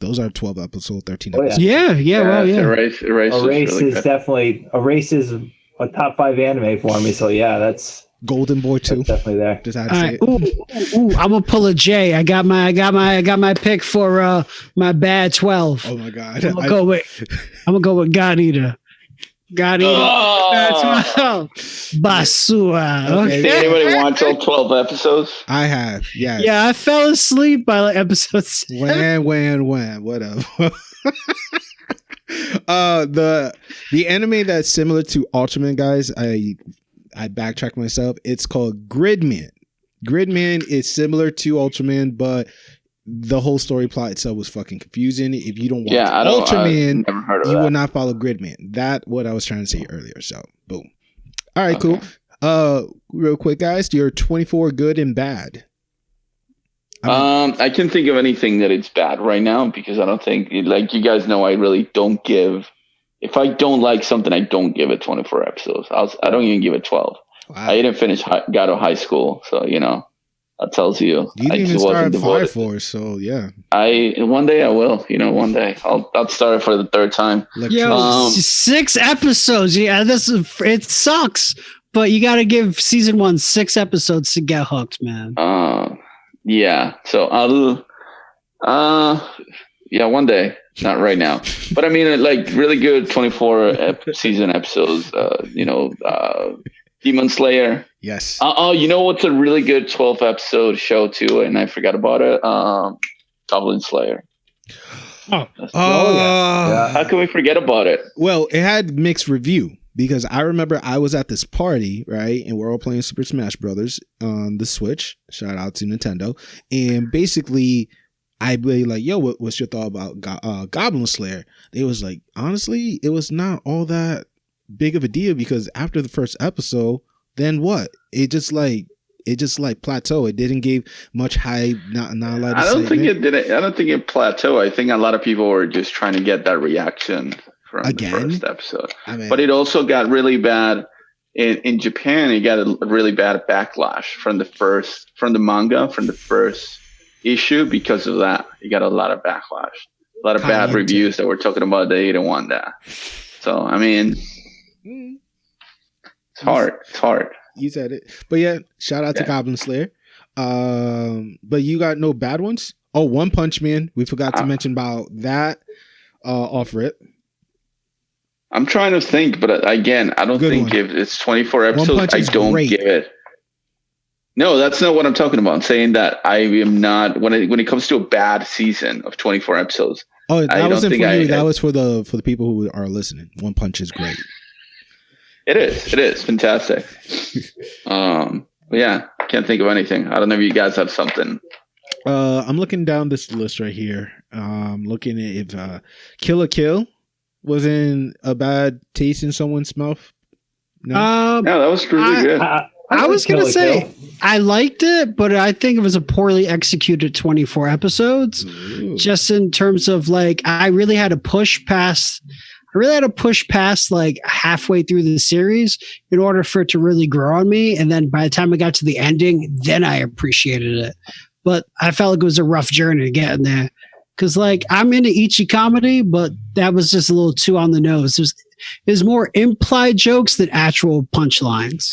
C: Those are 12 episodes, 13 episodes.
D: Yeah.
E: Erased
F: is definitely a top 5 anime for me. So yeah, that's
C: Golden Boy 2.
F: That's definitely there.
C: Just had
D: All
C: to
D: right.
C: say it.
D: Ooh, I'm gonna pull a J. I got my pick for my bad 12.
C: Oh my god.
D: I'm gonna go with God Eater. God Eater. Bad 12. Basura.
C: Okay.
E: Did anybody watch all 12 episodes?
C: I have, yes.
D: Yeah, I fell asleep by like episode 7.
C: When, whatever. The anime that's similar to Ultraman, guys, I backtracked myself. It's called Gridman. Gridman is similar to Ultraman, but the whole story plot itself was fucking confusing. If you don't watch Ultraman,
E: never heard of
C: you
E: that.
C: will not follow Gridman. That's what I was trying to say earlier. So, boom. All right,
E: Okay.
C: cool. Real quick, guys, your 24 good and bad.
E: I can't think of anything that it's bad right now because I don't think, like you guys know, I really don't give. If I don't like something, I don't give it 24 episodes. I don't even give it 12.
C: Wow.
E: I didn't finish Gato High School, so that tells you.
C: You
E: I
C: didn't
E: just
C: even start
E: wasn't
C: Fire
E: devoted.
C: Force, so yeah.
E: One day I will. One day I'll start it for the third time.
D: Yo, 6 episodes. Yeah, it sucks, but you got to give season 1 6 episodes to get hooked, man.
E: Yeah. So one day, not right now, but I mean, like really good 24 season episodes. Demon Slayer.
C: Yes.
E: You know what's a really good 12 episode show too, and I forgot about it. Goblin Slayer.
F: Yeah.
E: How can we forget about it?
C: Well, it had mixed review because I remember I was at this party, right? And we're all playing Super Smash Brothers on the Switch. Shout out to Nintendo. And basically, I be like, yo, what's your thought about Goblin Slayer? They was like, honestly, it was not all that big of a deal because after the first episode, then what? It just plateau. It didn't give much hype. Not a lot of
E: I don't think
C: excitement.
E: it did. I don't think it plateaued. I think a lot of people were just trying to get that reaction from the first episode.
C: I mean,
E: But it also got really bad in Japan. It got a really bad backlash from the manga, from the first issue because of that. You got a lot of backlash, a lot of bad reviews that were talking about they didn't want that. So I mean, it's hard. It's hard.
C: You said it. But yeah, shout out to Goblin Slayer. But you got no bad ones? Oh, One Punch Man. We forgot to mention about that off rip.
E: I'm trying to think, but again, I don't think if it's 24 episodes, I don't give it. No, that's not what I'm talking about. I'm saying that I am not when it comes to a bad season of 24 episodes.
C: Oh, that wasn't for you. That was for the people who are listening. One Punch is great.
E: It is fantastic. But yeah, can't think of anything. I don't know if you guys have something.
C: I'm looking down this list right here. Looking at if Kill la Kill was in a bad taste in someone's mouth.
E: No, that was really good.
D: I was going to say, I liked it, but I think it was a poorly executed 24 episodes.
C: Ooh.
D: Just in terms of like, I really had to push past like halfway through the series in order for it to really grow on me. And then by the time I got to the ending, then I appreciated it. But I felt like it was a rough journey to get in there. Cause like I'm into ichi comedy, but that was just a little too on the nose. There's more implied jokes than actual punchlines.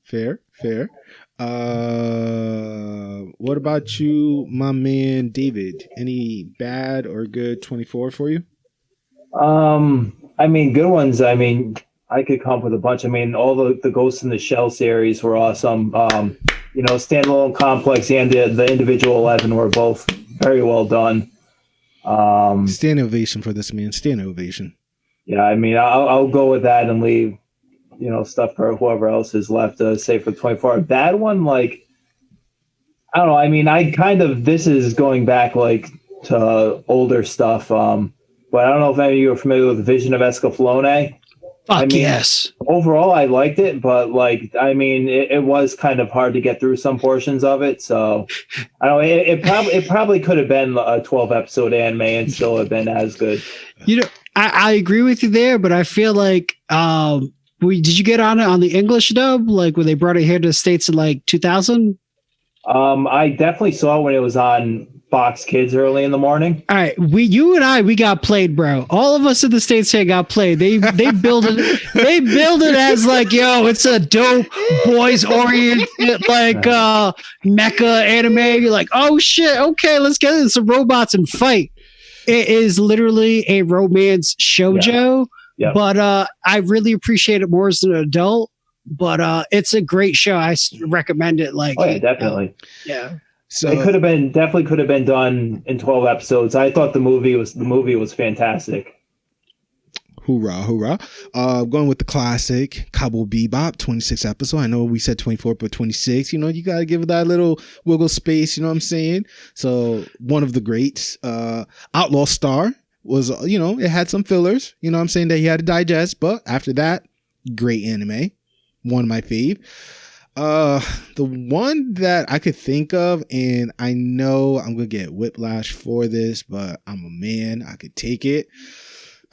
C: Fair. What about you, my man David? Any bad or good 24 for you?
F: I mean, good ones. I mean, I could come up with a bunch. I mean, all the Ghost in the Shell series were awesome. Standalone Complex and the individual 11 were both very well done.
C: Stand ovation for this man. Stand ovation.
F: Yeah, I mean, I'll go with that and leave, stuff for whoever else is left to say for 24. A bad one, like, I don't know. I mean, this is going back like to older stuff. But I don't know if any of you are familiar with the Vision of Escaflowne.
D: Yes.
F: Overall, I liked it, but like, I mean, it was kind of hard to get through some portions of it. So I don't know. It probably could have been a 12 episode anime and still have been as good.
D: I agree with you there, but I feel like, did you get on it on the English dub? Like when they brought it here to the States in like 2000?
F: I definitely saw it when it was on Fox Kids early in the morning.
D: All right, you and I got played, bro. All of us in the States here got played. They build it as like, yo, it's a dope boys oriented like mecha anime. You're like, oh shit, okay, let's get into some robots and fight. It is literally a romance shoujo, but I really appreciate it more as an adult. But it's a great show. I recommend it. Like,
F: oh yeah, definitely.
D: Yeah.
F: So it definitely could have been done in 12 episodes. I thought the movie was fantastic.
C: Hoorah, hoorah. Going with the classic Cowboy Bebop, 26 episode. I know we said 24, but 26. You know, you got to give it that little wiggle space. You know what I'm saying? So one of the greats. Outlaw Star was, you know, it had some fillers. You know what I'm saying? That he had to digest. But after that, great anime. One of my fave. The one that I could think of, and I know I'm gonna get whiplash for this, but I'm a man, I could take it.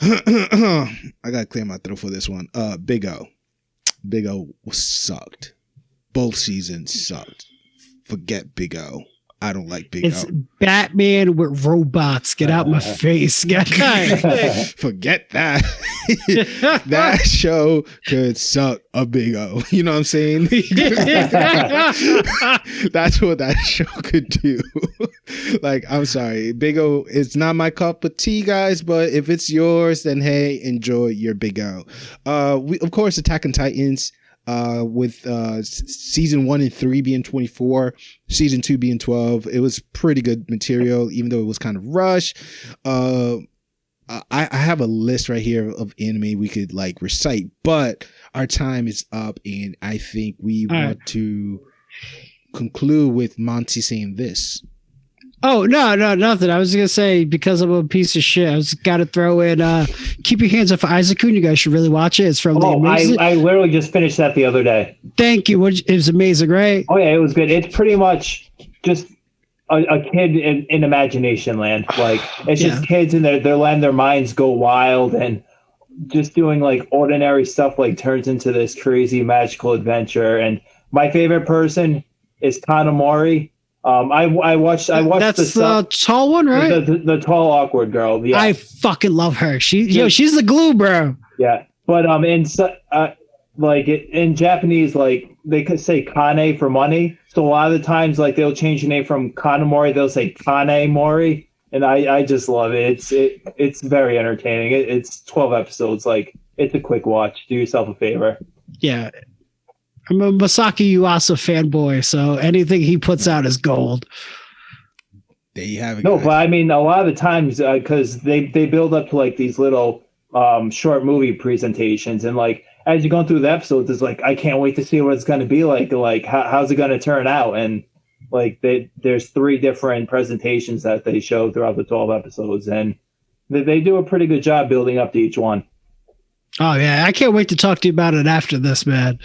C: I gotta clear my throat for this one. Big O sucked. Both seasons sucked. Forget Big O. I don't like Big
D: It's
C: O.
D: Batman with robots. Get out my face.
C: Forget that. That show could suck a Big O. You know what I'm saying? That's what that show could do. Like, I'm sorry. Big O is not my cup of tea, guys, but if it's yours, then hey, enjoy your Big O. Of course, Attack on Titans. With season 1 and 3 being 24, season 2 being 12. It was pretty good material, even though it was kind of rushed. I have a list right here of anime we could like recite, but our time is up, and I think we want to conclude with Montey saying this.
D: Oh, no, nothing. I was going to say, because I'm a piece of shit, I was got to throw in Keep Your Hands Off Isaac-kun. You guys should really watch it. It's from the amazing...
F: I literally just finished that the other day.
D: Thank you. It was amazing, right?
F: Oh, yeah, it was good. It's pretty much just a kid in imagination land. Like, it's just kids and they're letting their minds go wild, and just doing, like, ordinary stuff, like, turns into this crazy magical adventure. And my favorite person is Kanamori. I watched.
D: That's the tall one, right?
F: The tall, awkward girl. Yeah.
D: I fucking love her. She's the glue, bro.
F: Yeah, but in Japanese, like they could say Kane for money. So a lot of the times, like they'll change the name from Kanamori, they'll say Kanemori, and I just love it. It's very entertaining. It's 12 episodes. Like, it's a quick watch. Do yourself a favor.
D: Yeah. I'm a Masaki Yuasa fanboy, so anything he puts out is gold.
C: There you have it.
F: No,
C: guys.
F: but I mean, a lot of the times, because they build up to like these little short movie presentations, and like as you're going through the episodes, it's like I can't wait to see what it's going to be like. Like how's it going to turn out? And like there's 3 different presentations that they show throughout the 12 episodes, and they do a pretty good job building up to each one.
D: Oh yeah, I can't wait to talk to you about it after this, man.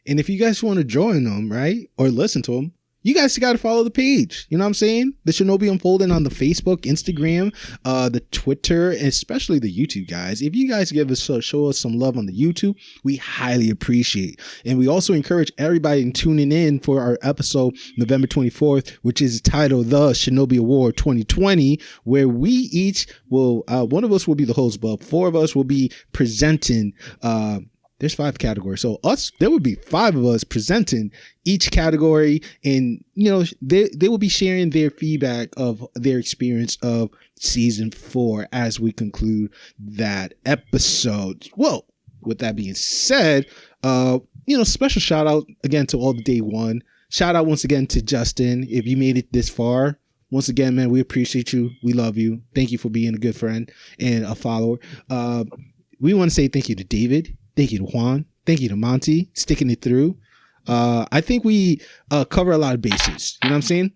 C: And if you guys want to join them, right, or listen to them, you guys got to follow the page. You know what I'm saying? The Shinobi Unfolding on the Facebook, Instagram, the Twitter, and especially the YouTube, guys. If you guys show us some love on the YouTube, we highly appreciate. And we also encourage everybody tuning in for our episode November 24th, which is titled The Shinobi Award 2020, where we each will, one of us will be the host, but 4 of us will be presenting, there's 5 categories. So there would be 5 of us presenting each category, and you know, they will be sharing their feedback of their experience of season 4 as we conclude that episode. Well, with that being said, special shout out again to all the day one. Shout out once again to Justin. If you made it this far, once again, man, we appreciate you. We love you. Thank you for being a good friend and a follower. We want to say thank you to David. Thank you to Juan. Thank you to Montey, sticking it through. I think we cover a lot of bases. You know what I'm saying?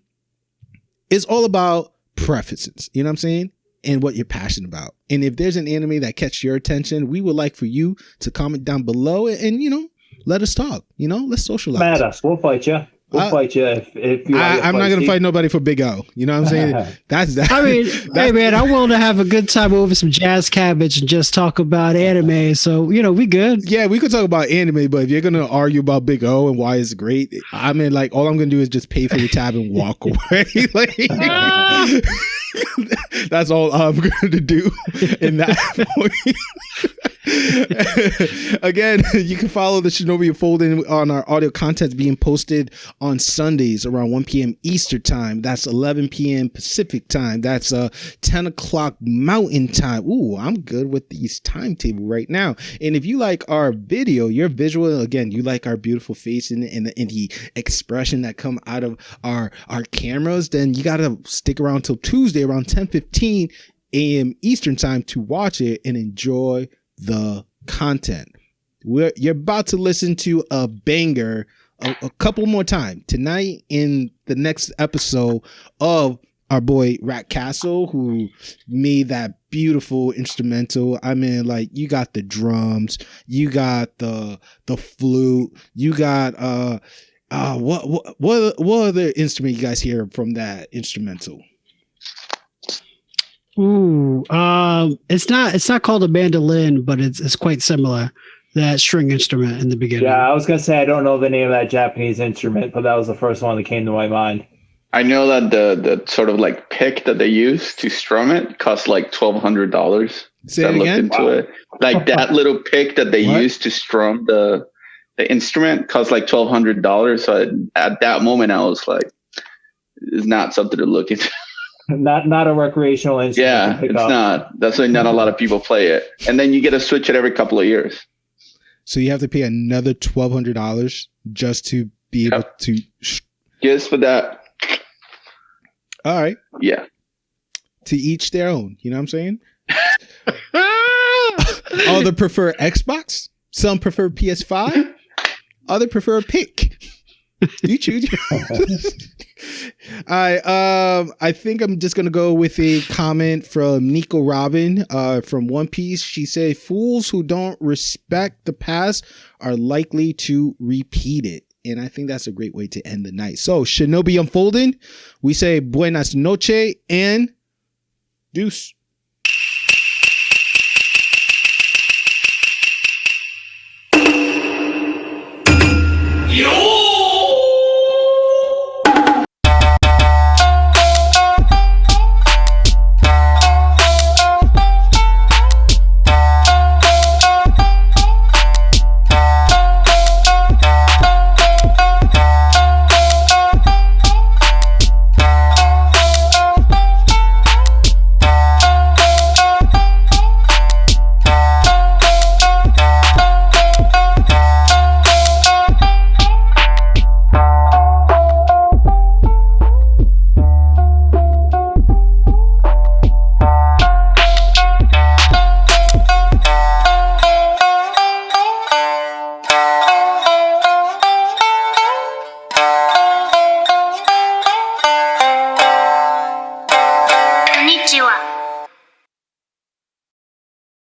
C: It's all about preferences. You know what I'm saying? And what you're passionate about. And if there's an anime that catches your attention, we would like for you to comment down below and let us talk. Let's socialize.
F: Mad us. We'll fight you. We'll fight you if you.
C: I'm not gonna fight nobody for Big O. You know what I'm saying? That's that.
D: I mean, hey man, I'm willing to have a good time over some jazz cabbage and just talk about anime. So we good.
C: Yeah, we could talk about anime, but if you're gonna argue about Big O and why it's great, I mean, like all I'm gonna do is just pay for your tab and walk away. Like, that's all I'm gonna do in that point. Again, you can follow the Shinobi Unfolding on our audio content being posted on Sundays around 1 p.m. Eastern time. That's 11 p.m. Pacific time. That's 10 o'clock Mountain time. Ooh, I'm good with these timetable right now. And if you like our video, your visual, again, you like our beautiful face and the expression that come out of our cameras, then you gotta stick around till Tuesday around 10:15 a.m. Eastern time to watch it and enjoy the content. You're about to listen to a banger a couple more times tonight in the next episode of our boy Rat Castle, who made that beautiful instrumental. I mean, like, you got the drums, you got the flute, you got what other instrument you guys hear from that instrumental?
D: Ooh, it's not called a mandolin, but it's quite similar. That string instrument in the beginning.
F: Yeah, I was gonna say I don't know the name of that Japanese instrument, but that was the first one that came to my mind.
E: I know that the sort of like pick that they use to strum it costs like $1,200.
C: Say it again?
E: Into it. Like that little pick that they use to strum the instrument costs like $1,200. So at that moment, I was like, it's not something to look into.
F: Not a recreational instrument.
E: Yeah, it's not. That's why not a lot of people play it. And then you get to switch it every couple of years.
C: So you have to pay another $1,200 just to be able to.
E: Just for that.
C: All right.
E: Yeah.
C: To each their own. You know what I'm saying? Other prefer Xbox. Some prefer PS5. Other prefer a pick. You choose. I think I'm just gonna go with a comment from Nico Robin from One Piece. She said, "Fools who don't respect the past are likely to repeat it." And I think that's a great way to end the night. So, Shinobi Unfolding, we say buenas noche and deuce.
A: Yo!